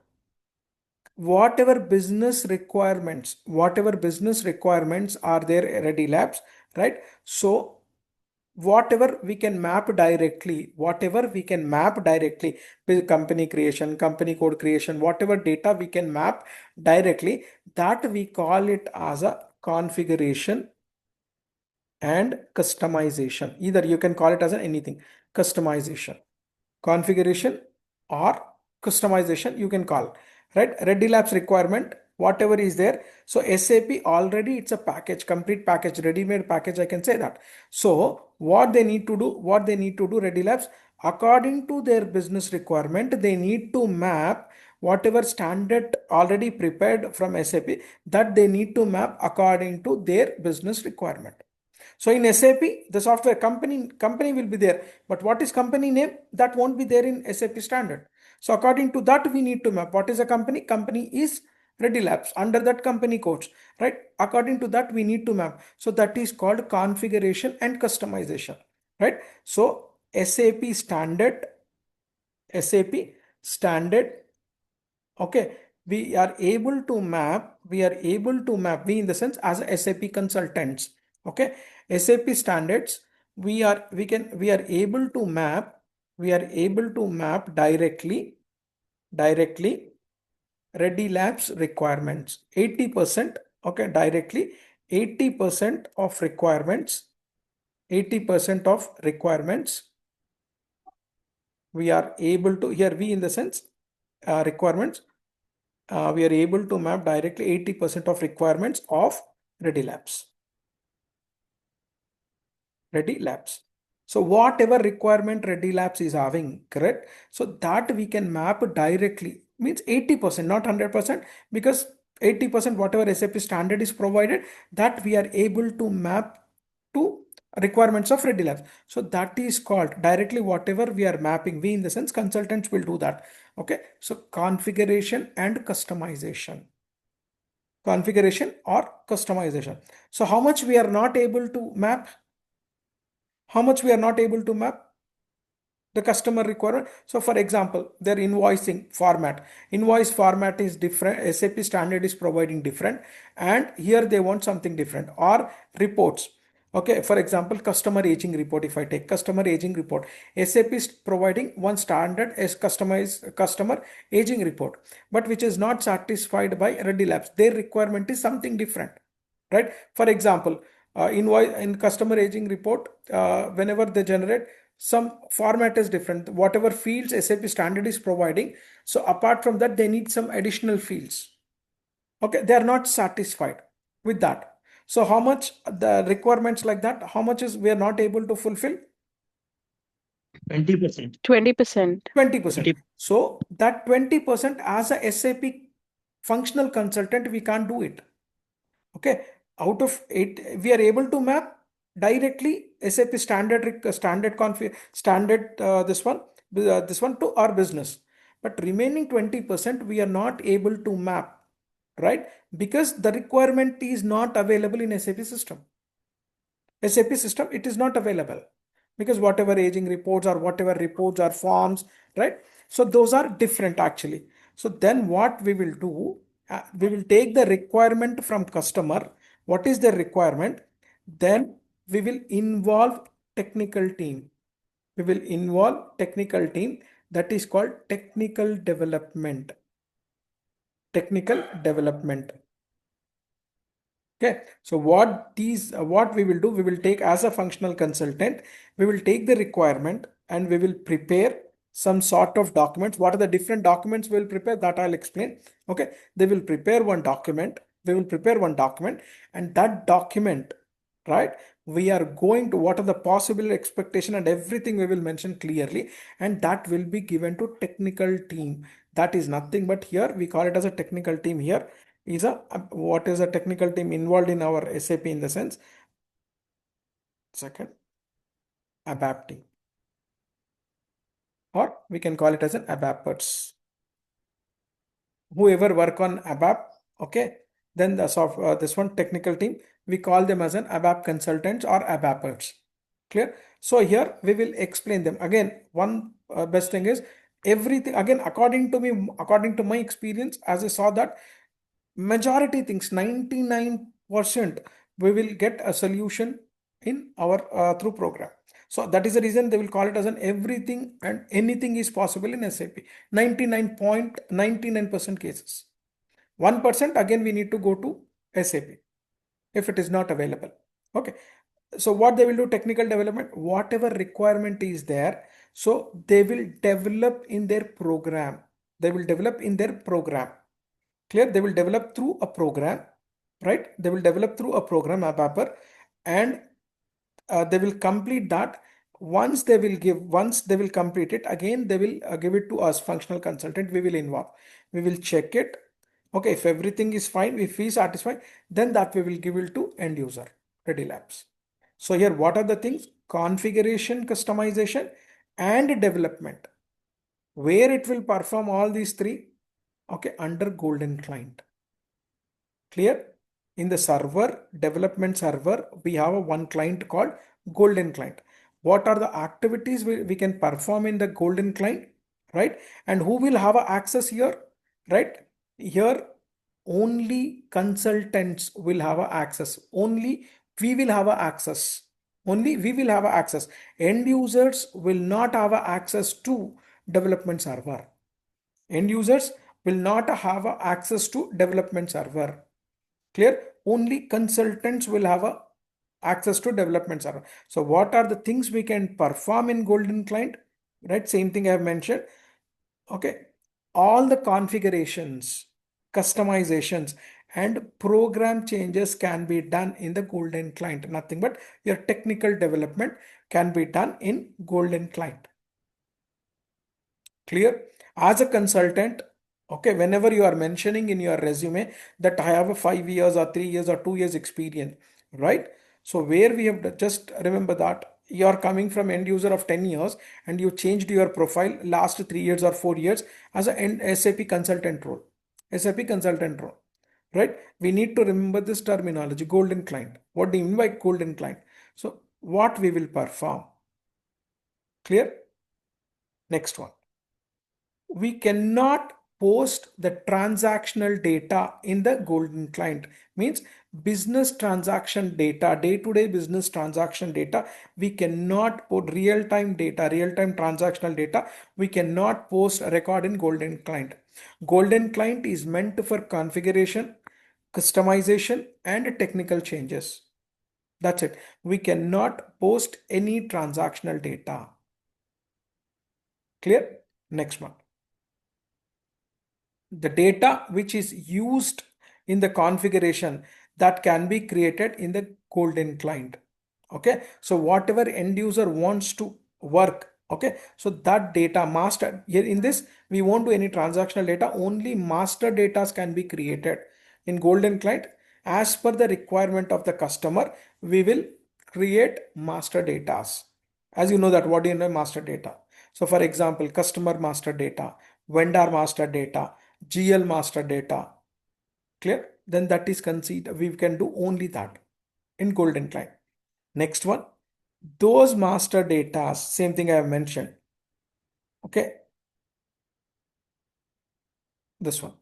whatever business requirements are there at Ready Labs, right? So whatever we can map directly with company creation, company code creation, whatever data we can map directly, that we call it as a configuration and customization. Either you can call it as anything, customization. configuration or customization you can call, right? Ready Labs requirement, whatever is there. So SAP already it's a package, complete package, ready-made package, I can say that. So what they need to do, Ready Labs, according to their business requirement, they need to map whatever standard already prepared from SAP, that they need to map according to their business requirement. So in SAP, the software company will be there, but what is company name? That won't be there in SAP standard. So according to that, we need to map what is a company. Company is Ready Labs under that company codes, right? According to that, we need to map. So that is called configuration and customization, right? So SAP standard, okay, we are able to map, we in the sense as a SAP consultants, okay, SAP standards, we are able to map, directly Ready Labs requirements 80%, okay, directly 80% of requirements, we are able to, here we in the sense requirements, we are able to map directly 80% of requirements of Ready Labs. So whatever requirement Ready Labs is having, correct? So that we can map directly, means 80%, not 100%, because 80% whatever SAP standard is provided, that we are able to map to requirements of Ready Labs. So that is called directly whatever we are mapping. We in the sense consultants will do that. Okay. So configuration and customization. Configuration or customization. So how much we are not able to map? How much we are not able to map? The customer requirement. So for example, their invoicing format. Invoice format is different. SAP standard is providing different. And here they want something different. Or reports. Okay, for example, customer aging report. If I take customer aging report, SAP is providing one standard as customized customer aging report, but which is not satisfied by Ready Labs. Their requirement is something different, right? For example, invoice in customer aging report, whenever they generate, some format is different. Whatever fields SAP standard is providing, so apart from that, they need some additional fields. Okay, they are not satisfied with that. So how much the requirements like that, how much is we are not able to fulfill? 20%. 20%. 20%. So that 20% as a SAP functional consultant, we can't do it. Okay, out of 8, we are able to map directly SAP standard this one to our business. But remaining 20% we are not able to map, right? Because the requirement is not available in SAP system. It is not available, because whatever aging reports or whatever reports or forms, right? So those are different actually. So then what we will do, we will take the requirement from customer. What is the requirement? Then we will involve technical team. That is called technical development. Okay, so what we will do, we will take as a functional consultant, we will take the requirement and we will prepare some sort of documents. What are the different documents we will prepare, that I'll explain. Okay, they will prepare one document, and that document, right, we are going to, what are the possible expectation and everything we will mention clearly, and that will be given to technical team. That is nothing but, here we call it as a technical team. Here is what is a technical team involved in our SAP in the sense, second, ABAP team, or we can call it as an ABAPers. Whoever work on ABAP, okay, then the this one technical team, we call them as an ABAP consultants or ABAPers. Clear? So here we will explain them. Again, one best thing is everything, again, according to my experience, as I saw that majority things, 99%, we will get a solution in our through program. So that is the reason they will call it as an everything and anything is possible in SAP. 99.99% cases. 1% again we need to go to SAP if it is not available. Okay. So what they will do, technical development, whatever requirement is there, So they will develop in their program. They will develop in their program. Clear? They will develop through a program, right? They will develop through a program, a paper, and they will complete that. Once they will complete it, again they will give it to us, functional consultant. We will involve. We will check it. Okay, if everything is fine, if we satisfied, then that we will give it to end user, Ready Labs. So here, what are the things? Configuration, customization, and development. Where it will perform all these three? Okay, under golden client. Clear? In the server, development server, we have a one client called golden client. What are the activities we can perform in the golden client, right? And who will have access here, right? Here, only consultants will have access. Only we will have access. Only we will have access. End users will not have access to development server. End users will not have access to development server. Clear? Only consultants will have access to development server. So what are the things we can perform in golden client? Right? Same thing I have mentioned. Okay. All the configurations, customizations, and program changes can be done in the golden client. Nothing but your technical development can be done in golden client. Clear? As a consultant, okay, whenever you are mentioning in your resume that I have a 5 years or 3 years or 2 years experience, right? So where we have just remember that you are coming from end user of 10 years and you changed your profile last 3 years or 4 years as a SAP consultant role. SAP consultant role, right? We need to remember this terminology, golden client. What do you mean by golden client? So what we will perform? Clear? Next one. We cannot post the transactional data in the golden client. Means business transaction data, day-to-day business transaction data, we cannot put real-time data, real-time transactional data, we cannot post a record in golden client. Golden client is meant for configuration, customization, and technical changes. That's it. We cannot post any transactional data. Clear? Next one. The data which is used in the configuration that can be created in the golden client. Okay, so whatever end user wants to work, okay, so that data master here in this, we won't do any transactional data, only master data can be created in golden client. As per the requirement of the customer, we will create master data. As you know that, what do you know master data? So for example, customer master data, vendor master data, GL master data. Clear? Then that is considered, we can do only that in golden client. Next one, those master data, same thing I have mentioned. Okay. This one.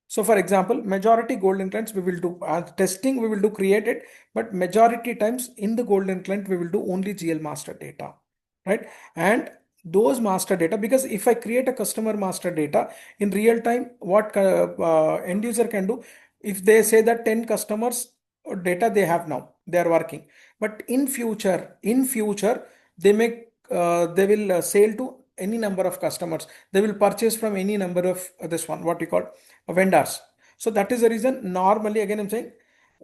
So for example, majority golden clients we will do testing, we will do create it, but majority times in the golden client we will do only GL master data, right? And those master data, because if I create a customer master data in real time, what end user can do, if they say that 10 customers data they have now, they are working, but in future they make they will sell to any number of customers, they will purchase from any number of this one, what you call vendors. So that is the reason normally, again I'm saying,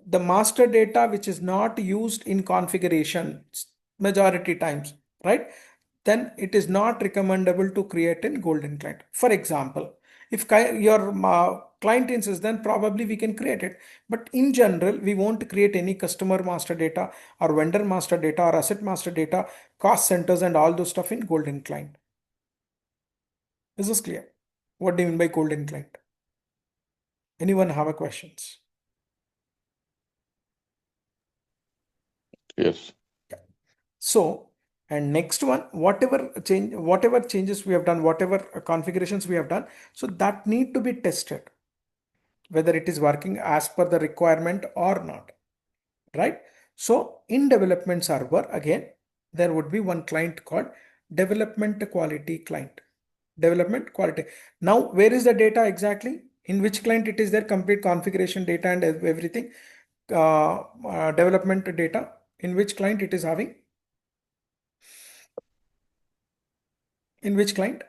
the master data which is not used in configuration majority times, right, then it is not recommendable to create in golden client. For example, if your client insists, then probably we can create it, but in general we won't create any customer master data or vendor master data or asset master data, cost centers and all those stuff in golden client. Is this clear? What do you mean by golden client? Anyone have a questions? Yes. So, and next one, whatever changes we have done, whatever configurations we have done, so that need to be tested, whether it is working as per the requirement or not, right? So in development server, again, there would be one client called development quality client. Development quality. Now, where is the data exactly? In which client it is there? Complete configuration data and everything. Development data. In which client it is having? In which client?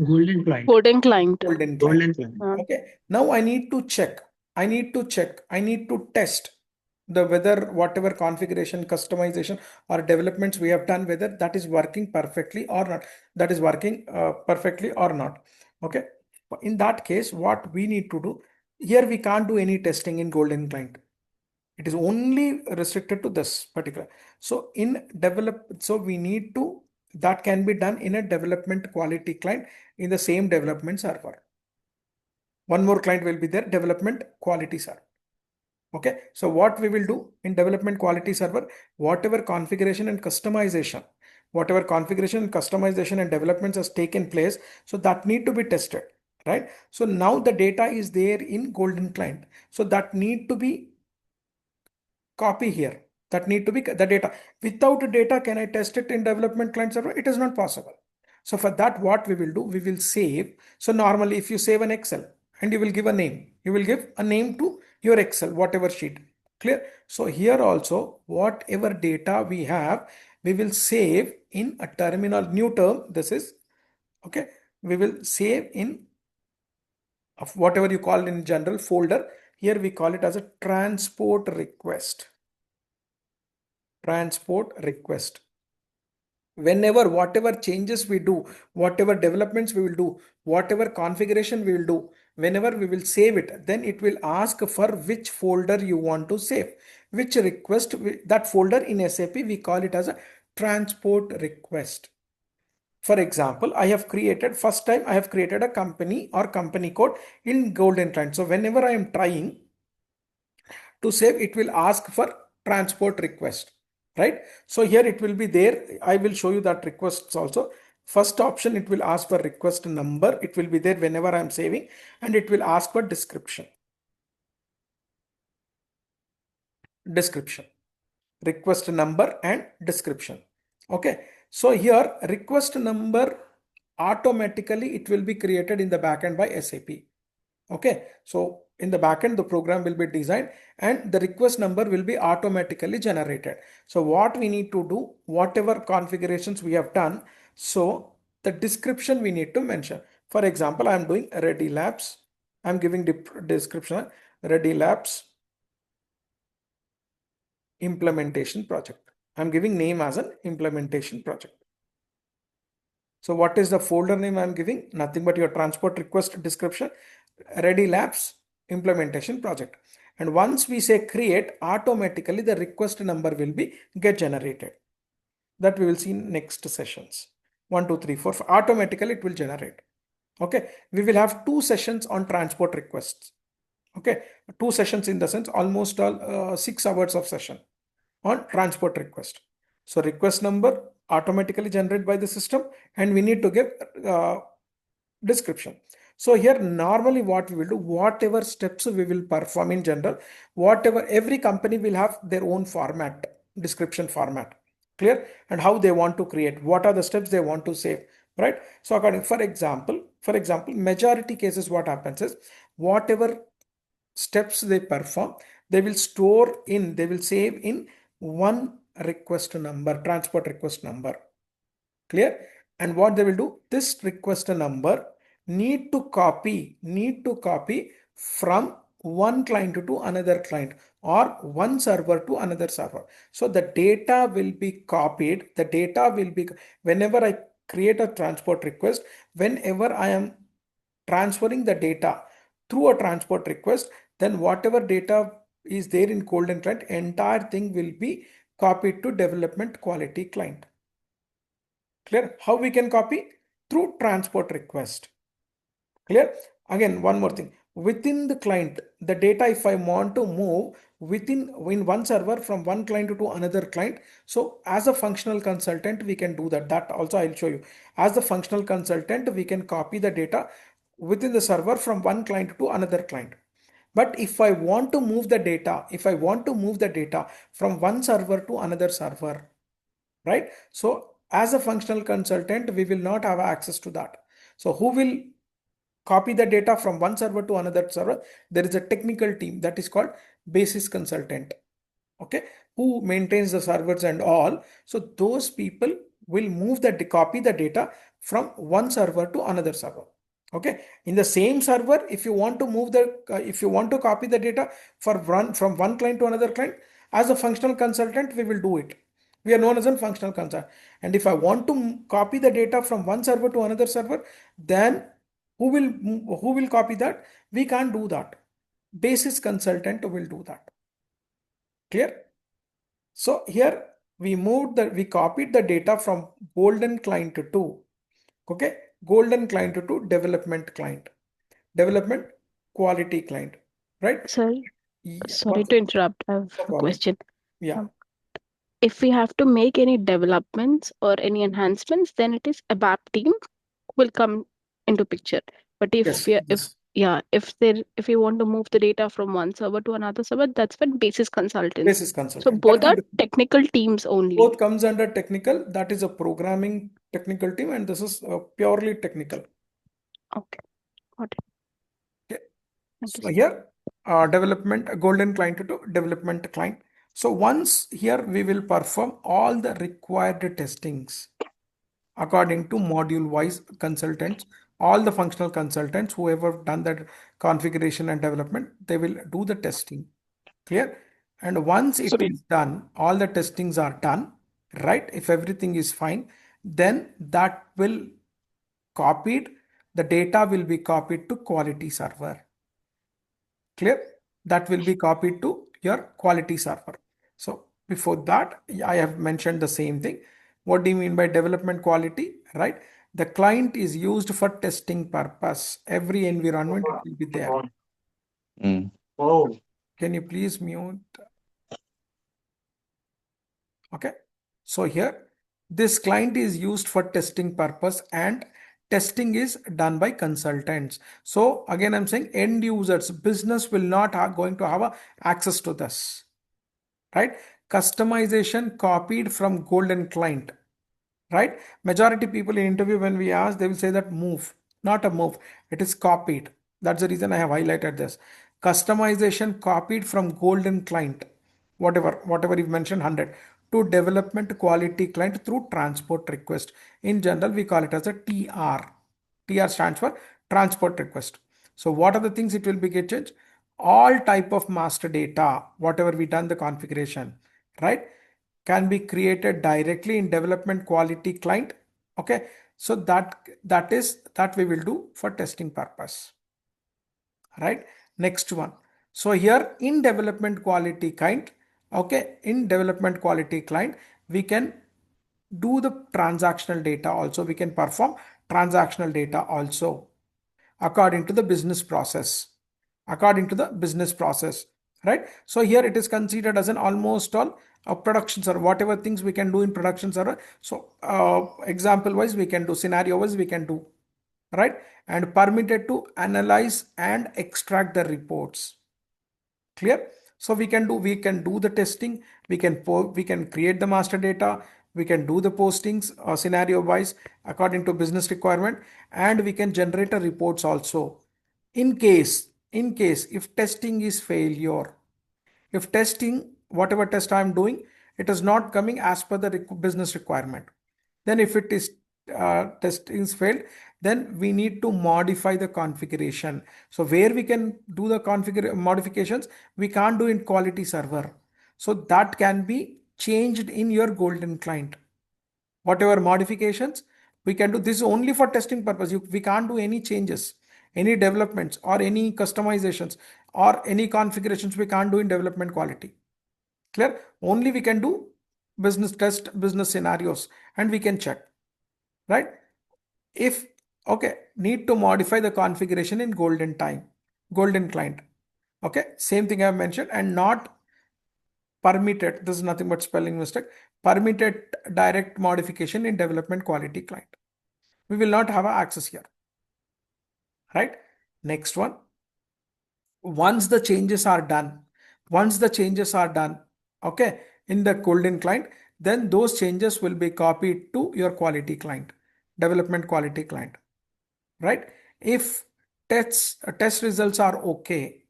Golden client. Golden client. Golden client. Golden client. Okay. Now I need to check. I need to test the whether whatever configuration, customization or developments we have done, whether that is working perfectly or not. That is working perfectly or not. Okay. In that case, what we need to do here, we can't do any testing in Golden client. It is only restricted to this particular. So we need to, that can be done in a development quality client in the same development server. One more client will be there, development quality server. Okay, so what we will do in development quality server, whatever configuration and customization and developments has taken place, so that need to be tested, right? So now the data is there in Golden client, so that need to be copy here. That need to be the data. Without data, can I test it in development client server? It is not possible. So for that, what we will do, we will save. So normally if you save an Excel and you will give a name, you will give a name to your Excel, whatever sheet. Clear? So here also, whatever data we have, we will save in a terminal new term. This is okay. We will save in of whatever you call in general folder. Here we call it as a transport request. Whenever whatever changes we do, whatever developments we will do, whatever configuration we will do, whenever we will save it, then it will ask for which folder you want to save, which request. That folder in SAP we call it as a transport request. For example, first time I have created a company or company code in Golden client. So whenever I am trying to save, it will ask for transport request, right? So here it will be there. I will show you that requests also. First option, it will ask for request number. It will be there whenever I'm saving, and it will ask for description. Request number and description. Okay. So here request number automatically it will be created in the backend by SAP. Okay, so in the backend, the program will be designed and the request number will be automatically generated. So what we need to do, whatever configurations we have done, so the description we need to mention. For example, I am doing Ready Labs. I'm giving description Ready Labs implementation project. I'm giving name as an implementation project. So what is the folder name I'm giving? Nothing but your transport request description, Ready Labs implementation project. And once we say create, automatically the request number will be get generated. That we will see in next sessions. 1, 2, 3, 4. Automatically it will generate. Okay. We will have 2 sessions on transport requests. Okay. 2 sessions in the sense almost all 6 hours of session on transport request. So request number automatically generated by the system, and we need to give description. So here normally what we will do, whatever steps we will perform in general, every company will have their own format, description format, clear, and how they want to create, what are the steps they want to save, right? So for example, majority cases what happens is whatever steps they perform, they will save in one request number, transport request number, clear. And what they will do, this request number need to copy from one client to another client or one server to another server. So the data will be copied. Whenever I create a transport request, whenever I am transferring the data through a transport request, then whatever data is there in Golden client, entire thing will be copied to development quality client. Clear? How we can copy? Through transport request. Clear? Again, one more thing. Within the client, the data, if I want to move in one server from one client to another client, so as a functional consultant, we can do that. That also I'll show you. As the functional consultant, we can copy the data within the server from one client to another client. But if I want to move the data, from one server to another server, right? So as a functional consultant, we will not have access to that. So who will copy the data from one server to another server? There is a technical team that is called basis consultant, okay, who maintains the servers and all. So those people will copy the data from one server to another server. Okay, in the same server, if you want to copy the data from one client to another client, as a functional consultant, we will do it. We are known as a functional consultant. And if I want to copy the data from one server to another server, then who will copy that? We can't do that. Basis consultant will do that. Clear? So here we copied the data from golden client to, okay, golden client to development quality client, right? Sorry, Yeah, sorry to interrupt. I have no a problem. question. Yeah, Um, if we have to make any developments or any enhancements, then it is ABAP team will come into picture. But if yes, we are, yes. if you want to move the data from one server to another server, that's when basis consultants. Basis So consultant. both are technical teams only. Both comes under technical. That is a programming technical team, and this is purely technical. Okay, got it. Okay. Thank you, So sir. here, development golden client to development client. So once here we will perform all the required testings according to module wise consultants, all the functional consultants, whoever done that configuration and development, they will do the testing. Clear? And once it Sorry. is done, all the testings are done, right? If everything is fine, then that will copied, the data will be copied to quality server. Clear? That will be copied to your quality server. So before that, I have mentioned the same thing. What do you mean by development quality, right? The client is used for testing purpose. Every environment it will be there. Mm. Oh, Can you please mute? Okay. So here, this client is used for testing purpose, and testing is done by consultants. So again, I'm saying end users, business will not going to have access to this, right? Customization copied from golden client, right? Majority people in interview, when we ask, they will say that move, not a move, it is copied. That's the reason I have highlighted this. Customization copied from golden client, whatever you mentioned, 100, to development quality client through transport request. In general, we call it as a TR stands for transport request. So what are the things it will be get changed? All type of master data, whatever we done the configuration, right, can be created directly in development quality client. Okay, so that we will do for testing purpose, right? Next one. So here in development quality client, okay, in development quality client, we can do the transactional data also. We can perform transactional data also according to the business process. According to the business process, right? So here it is considered as an almost all production server, whatever things we can do in production server. So example wise, we can do, scenario wise, we can do, right? And permitted to analyze and extract the reports. Clear? So we can do the testing, we can create the master data, we can do the postings scenario wise according to business requirement, and we can generate a reports also. In case if testing is failure, if testing, whatever test I am doing, it is not coming as per the business requirement, then if it is testing is failed, then we need to modify the configuration. So where we can do the modifications, we can't do in quality server. So that can be changed in your golden client. Whatever modifications we can do, this is only for testing purpose. We can't do any changes, any developments or any customizations or any configurations we can't do in development quality. Clear? Only we can do business test, business scenarios, and we can check, right? If, okay, need to modify the configuration in golden client. Okay, same thing I have mentioned, and not permitted. This is nothing but spelling mistake. Permitted direct modification in development quality client. We will not have access here, right? Next one. Once the changes are done, okay, in the golden client, then those changes will be copied to your quality client, development quality client, right? If test results are okay,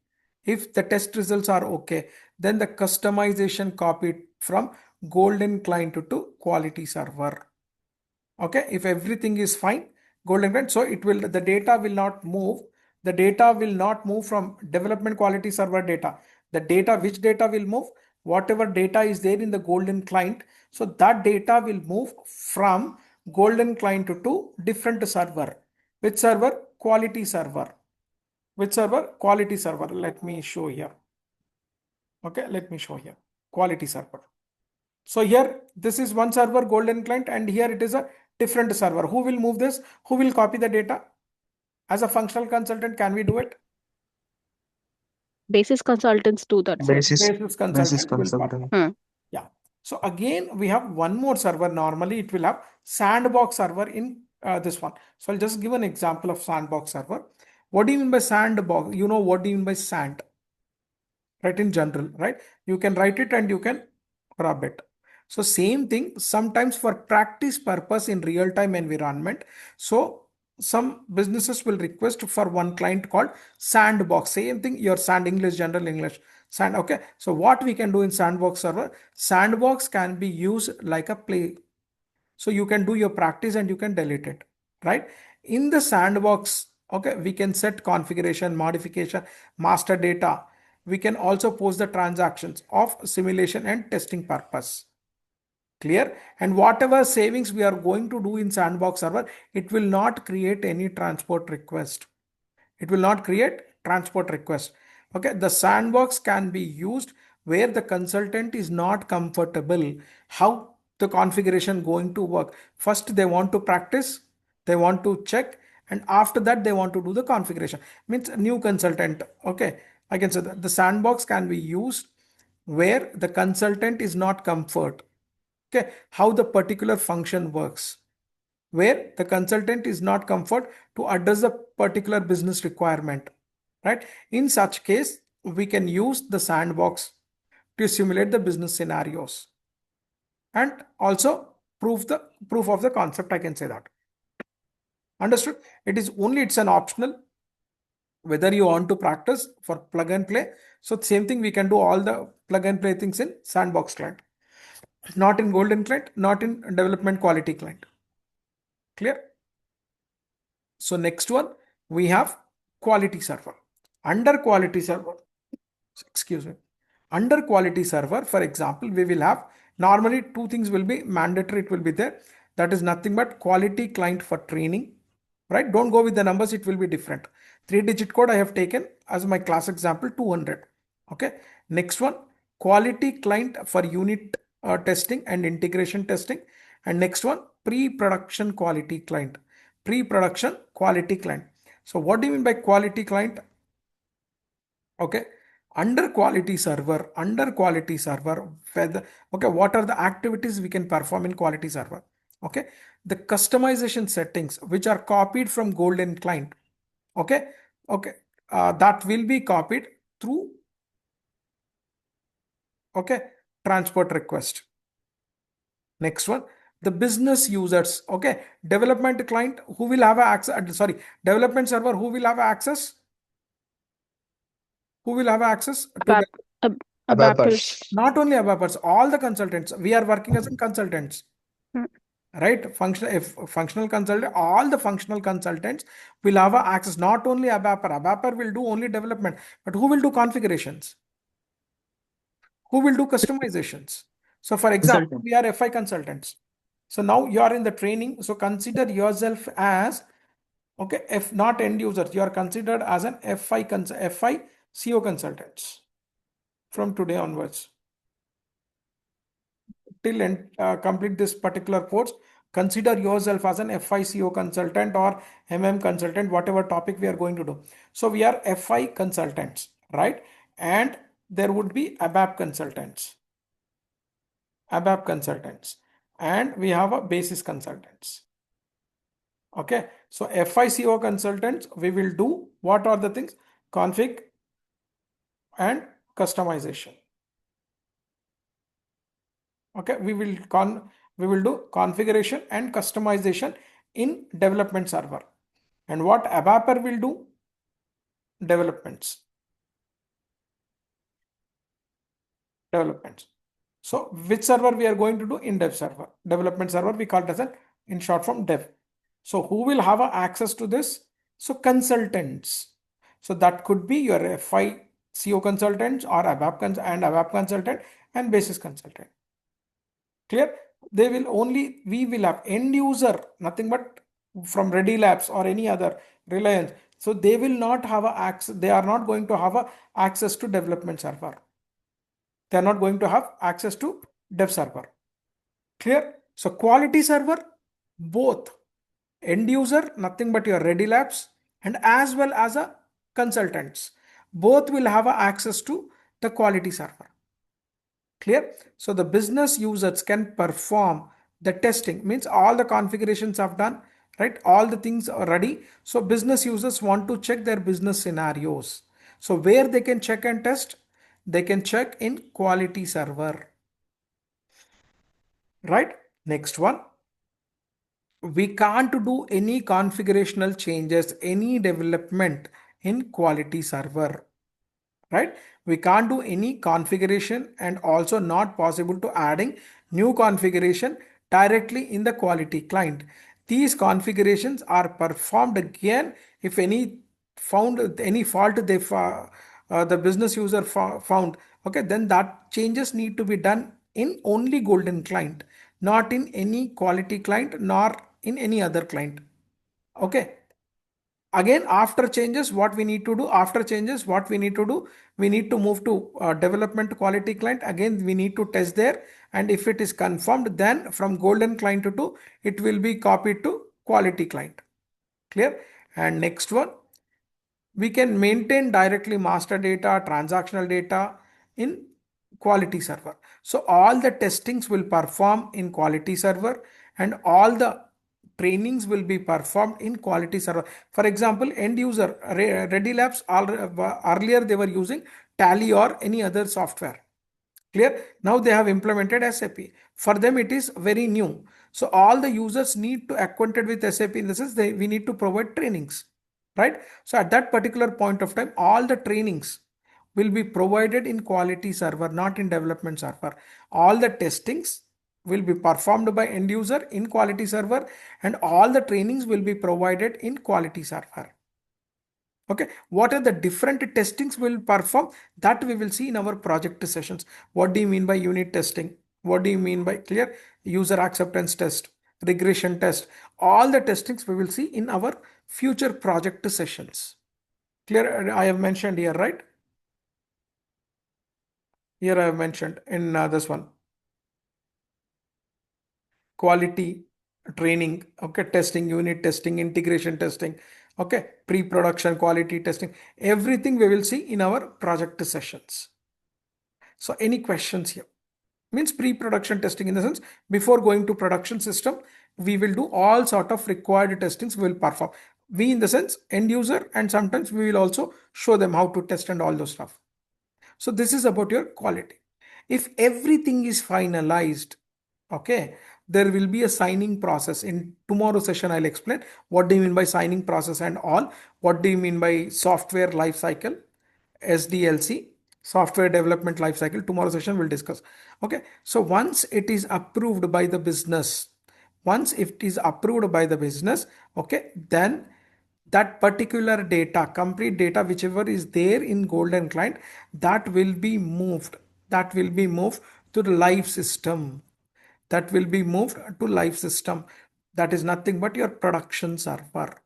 if the test results are okay, then the customization copied from golden client to quality server. Okay, if everything is fine, golden client, so the data will not move. The data will not move from development quality server data. Which data will move? Whatever data is there in the golden client. So that data will move from golden client to different server. Which server? Quality server. Which server? Quality server. Let me show here. Okay, let me show here. Quality server. So here, this is one server, golden client, and here it is a different server. Who will move this? Who will copy the data? As a functional consultant, can we do it? Basis consultants do that, sir. Basis Basis consultant will consultant. perform. Yeah. So again, we have one more server. Normally, it will have sandbox server in this one. So I'll just give an example of sandbox server. What do you mean by sandbox? You know what do you mean by sand? Right, in general, right? You can write it and you can rub it. So same thing, sometimes for practice purpose in real-time environment. So some businesses will request for one client called sandbox. Same thing, your sand English, general English, sand. Okay. So what we can do in sandbox server, sandbox can be used like a play. So you can do your practice and you can delete it, right? In the sandbox, okay, we can set configuration, modification, master data. We can also post the transactions of simulation and testing purpose. Clear? And whatever savings we are going to do in sandbox server, it will not create any transport request. It will not create transport request. Okay, the sandbox can be used where the consultant is not comfortable how the configuration going to work. First they want to practice, they want to check, and after that they want to do the configuration. Means a new consultant. Okay, I can say that the sandbox can be used where the consultant is not comfort. Okay, how the particular function works, where the consultant is not comfort to address the particular business requirement, right? In such case, we can use the sandbox to simulate the business scenarios and also proof of the concept. I can say that. Understood? It's an optional whether you want to practice for plug and play. So same thing, we can do all the plug and play things in sandbox client, not in golden client, not in development quality client. Clear? So next one, we have quality server. Under quality server, excuse me, under quality server, for example, we will have normally two things will be mandatory. It will be there. That is nothing but quality client for training, right? Don't go with the numbers. It will be different. 3-digit code I have taken as my class example 200. Okay. Next one, quality client for unit testing and integration testing. And next one, pre-production quality client. Pre-production quality client. So what do you mean by quality client? Okay, under quality server, whether, okay, what are the activities we can perform in quality server? Okay, the customization settings which are copied from golden client. Okay, that will be copied through, okay, transport request. Next one, the business users. Okay, development client who will have access, sorry, development server who will have access, to ABAPers. not only ABAPers, all the consultants. We are working as consultants, Hmm. right? Functional consultant, all the functional consultants will have access. Not only ABAPer. ABAPer will do only development, but who will do configurations? Who will do customizations? So, for example, Consultant. we are FI consultants. So now you are in the training. So consider yourself as, okay, if not end users, you are considered as an FI CO consultants from today onwards. Till complete this particular course, consider yourself as an FICO consultant or consultant, whatever topic we are going to do. So we are FI consultants, right? And there would be ABAP consultants, and we have a basis consultants. Okay, so FICO consultants, we will do what are the things? Config and customization. Okay, we will do configuration and customization in development server. And what ABAPer will do? Developments. So which server we are going to do? In dev server. Development server, we call it as a in short form dev. So who will have access to this? So consultants. So that could be your FICO consultants or ABAP consultant and basis consultant. Clear? They will only, we will have end user, nothing but from Ready Labs or any other Reliance. So they will not have access, they are not going to have access to development server. They are not going to have access to dev server. Clear? So quality server, both end user, nothing but your Ready Labs, and as well as a consultants. Both will have access to the quality server. Clear? So the business users can perform the testing, means all the configurations are done, right? All the things are ready. So business users want to check their business scenarios. So where they can check and test, they can check in quality server, right? Next one. We can't do any configurational changes, any development in quality server, right? We can't do any configuration and also not possible to adding new configuration directly in the quality client. These configurations are performed again if any found any fault the business user found, okay, then that changes need to be done in only golden client, not in any quality client nor in any other client. Okay. Again, after changes, what we need to do? After changes, what we need to do? We need to move to development quality client. Again, we need to test there. And if it is confirmed, then from golden client to it will be copied to quality client. Clear? And next one, we can maintain directly master data, transactional data in quality server. So all the testings will perform in quality server and all the trainings will be performed in quality server. For example, end user Ready Labs, earlier they were using Tally or any other software. Clear? Now they have implemented SAP. For them, it is very new. So all the users need to acquainted with SAP in the sense we need to provide trainings, right? So at that particular point of time, all the trainings will be provided in quality server, not in development server. All the testings will be performed by end user in quality server and all the trainings will be provided in quality server. Okay, what are the different testings we'll perform? That we will see in our project sessions. What do you mean by unit testing? What do you mean by clear user acceptance test, regression test? All the testings we will see in our future project sessions. Clear? I have mentioned here, right? Here I have mentioned in this one. Quality training, okay, testing, unit testing, integration testing, okay, pre-production quality testing, everything we will see in our project sessions. So any questions here? Means pre-production testing in the sense before going to production system, we will do all sort of required testings we will perform. We in the sense end user, and sometimes we will also show them how to test and all those stuff. So this is about your quality. If everything is finalized, okay, there will be a signing process. In tomorrow's session, I'll explain what do you mean by signing process and all. What do you mean by software life cycle, SDLC, software development life cycle. Tomorrow's session we'll discuss. Okay, so once it is approved by the business, okay, then that particular data, complete data, whichever is there in golden client, that will be moved to the live system. That will be moved to live system. That is nothing but your production server.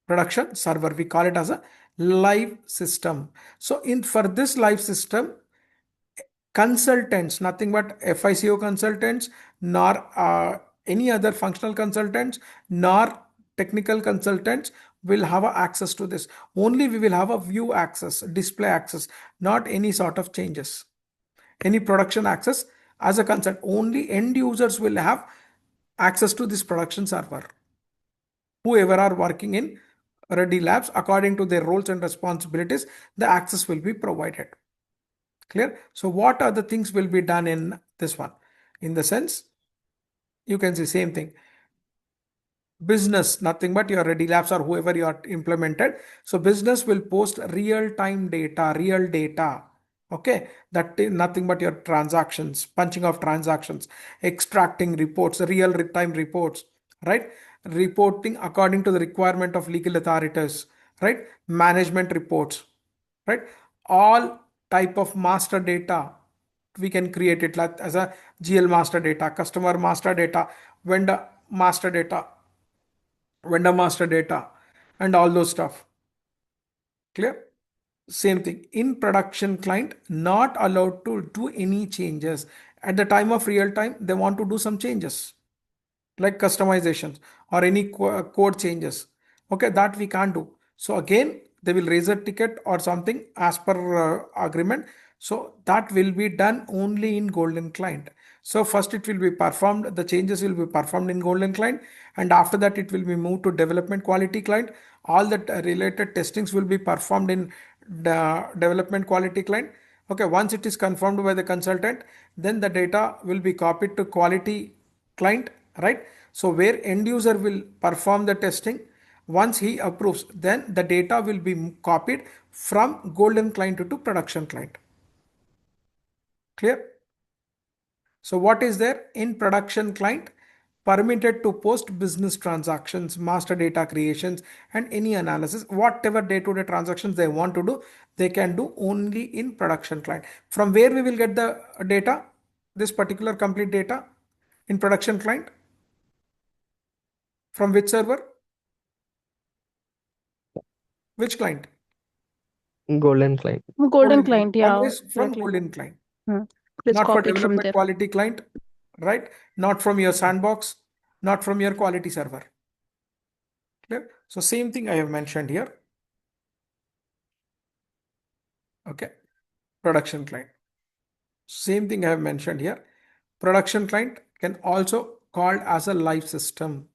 We call it as a live system. So for this live system, consultants, nothing but FICO consultants, nor any other functional consultants, nor technical consultants will have access to this. Only we will have a view access, display access, not any sort of changes, any production access as a consult. Only end users will have access to this production server. Whoever are working in Ready Labs, according to their roles and responsibilities, the access will be provided. Clear? So what are the things will be done in this one? In the sense, you can see same thing. Business, nothing but your Ready Labs or whoever you are implemented. So business will post real-time data, real data. Okay, that is nothing but your transactions, punching of transactions, extracting reports, real-time reports, right? Reporting according to the requirement of legal authorities, right? Management reports, right? All type of master data we can create it like as a GL master data, customer master data, vendor master data, vendor master data, and all those stuff. Clear? Same thing. In production, client not allowed to do any changes. At the time of real time, they want to do some changes like customizations or any code changes. Okay, that we can't do. So again, they will raise a ticket or something as per agreement. So that will be done only in golden client. So first it will be performed, the changes will be performed in golden client, and after that it will be moved to development quality client. All the related testings will be performed in the development quality client. Okay, once it is confirmed by the consultant, then the data will be copied to quality client, right? So where end user will perform the testing, once he approves, then the data will be copied from golden client to production client. Clear? So what is there in production client? Permitted to post business transactions, master data creations, and any analysis, whatever day-to-day transactions they want to do, they can do only in production client. From where we will get the data, this particular complete data in production client? From which server? Which client? Golden client. Golden client, yeah, Always from exactly. golden client. Let's Not for copy it from development there. quality client, right? Not from your sandbox, not from your quality server. Clear? So same thing I have mentioned here. Okay. Production client. Same thing I have mentioned here. Production client can also called as a live system,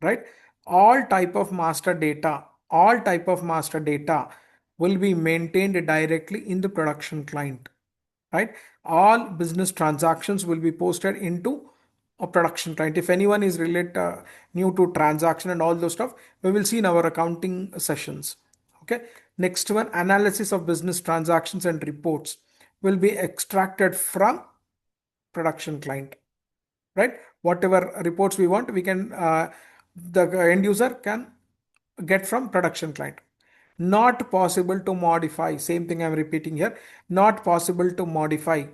right? All type of master data, will be maintained directly in the production client, right? All business transactions will be posted into a production client. If anyone is related new to transaction and all those stuff, we will see in our accounting sessions. Okay. Next one, analysis of business transactions and reports will be extracted from production client, right? Whatever reports we want, we can the end user can get from production client. Not possible to modify, same thing I'm repeating here, not possible to modify,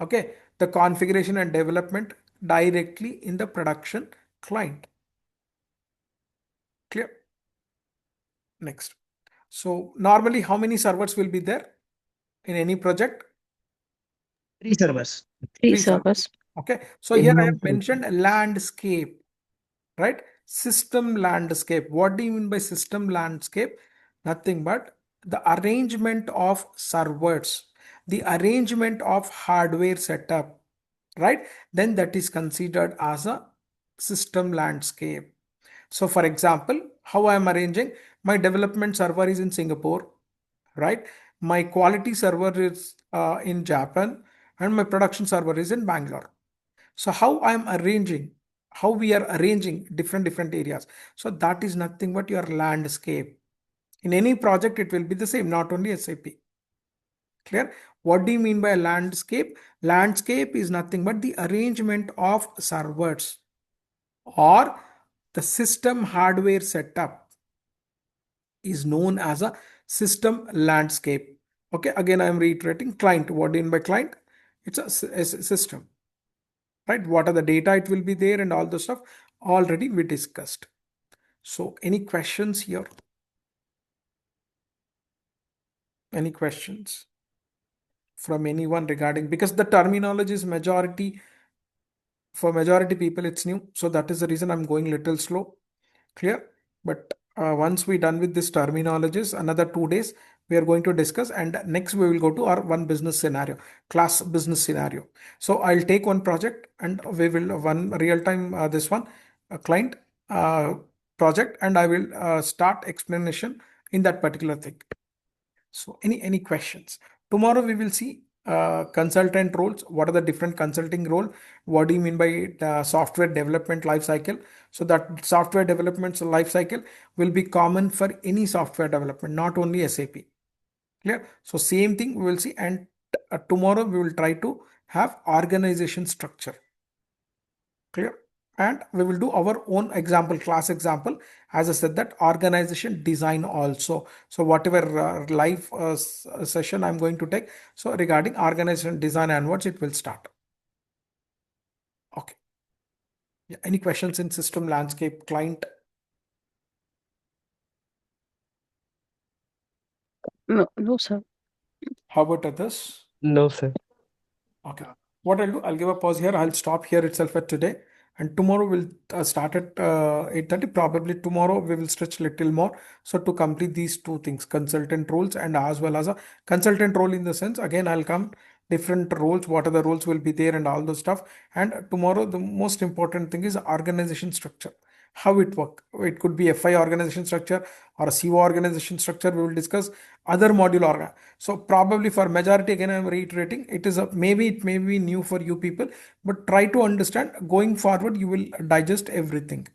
okay, the configuration and development directly in the production client. Clear? Next. So normally how many servers will be there in any project? 3 servers. Three Three servers. servers. Okay, so here I Minimum have mentioned landscape, right? System landscape. What do you mean by system landscape? Nothing but the arrangement of servers, the arrangement of hardware setup, right? Then that is considered as a system landscape. So for example, how I am arranging, my development server is in Singapore, right? My quality server is in Japan, and my production server is in Bangalore. So how I am arranging, how we are arranging different areas. So that is nothing but your landscape. In any project, it will be the same, not only SAP. Clear? What do you mean by landscape? Landscape is nothing but the arrangement of servers or the system hardware setup is known as a system landscape. Okay, again, I am reiterating client. What do you mean by client? It's a system, right? What are the data it will be there and all the stuff already we discussed. So any questions here? Any questions from anyone regarding, because the terminology is majority, for majority people it's new. So that is the reason I'm going little slow. Clear? But once we done with this terminologies, another 2 days, we are going to discuss, and next we will go to our one business scenario, class business scenario. So I'll take one project and we will one real time this one a client project, and I will start explanation in that particular thing. So any questions? Tomorrow we will see consultant roles. What are the different consulting role? What do you mean by the software development life cycle? So that software development life cycle will be common for any software development, not only SAP. Clear? So same thing we will see. And tomorrow we will try to have organization structure. Clear? And we will do our own example, class example. As I said, that organization design also. So whatever live session I'm going to take, so regarding organization design onwards, it will start. Okay. Yeah. Any questions in system landscape client? No, sir. How about others? No, sir. Okay. What I'll do, I'll give a pause here. I'll stop here itself at today. And tomorrow we'll start at 8:30. Probably tomorrow we will stretch little more. So to complete these two things, consultant roles and as well as a consultant role in the sense, again, I'll come different roles, what are the roles will be there and all those stuff. And tomorrow, the most important thing is organization structure. How it work. It could be FI organization structure or a CO organization structure. We will discuss other module organ. So probably for majority, again, I'm reiterating, it is maybe it may be new for you people, but try to understand going forward, you will digest everything.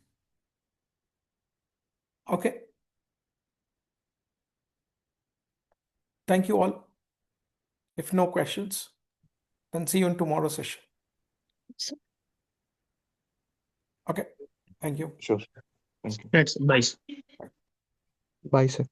Okay. Thank you all. If no questions, then see you in tomorrow's session. So, Okay. Thank you. Sure. Thank you. That's nice. Bye. Bye, sir.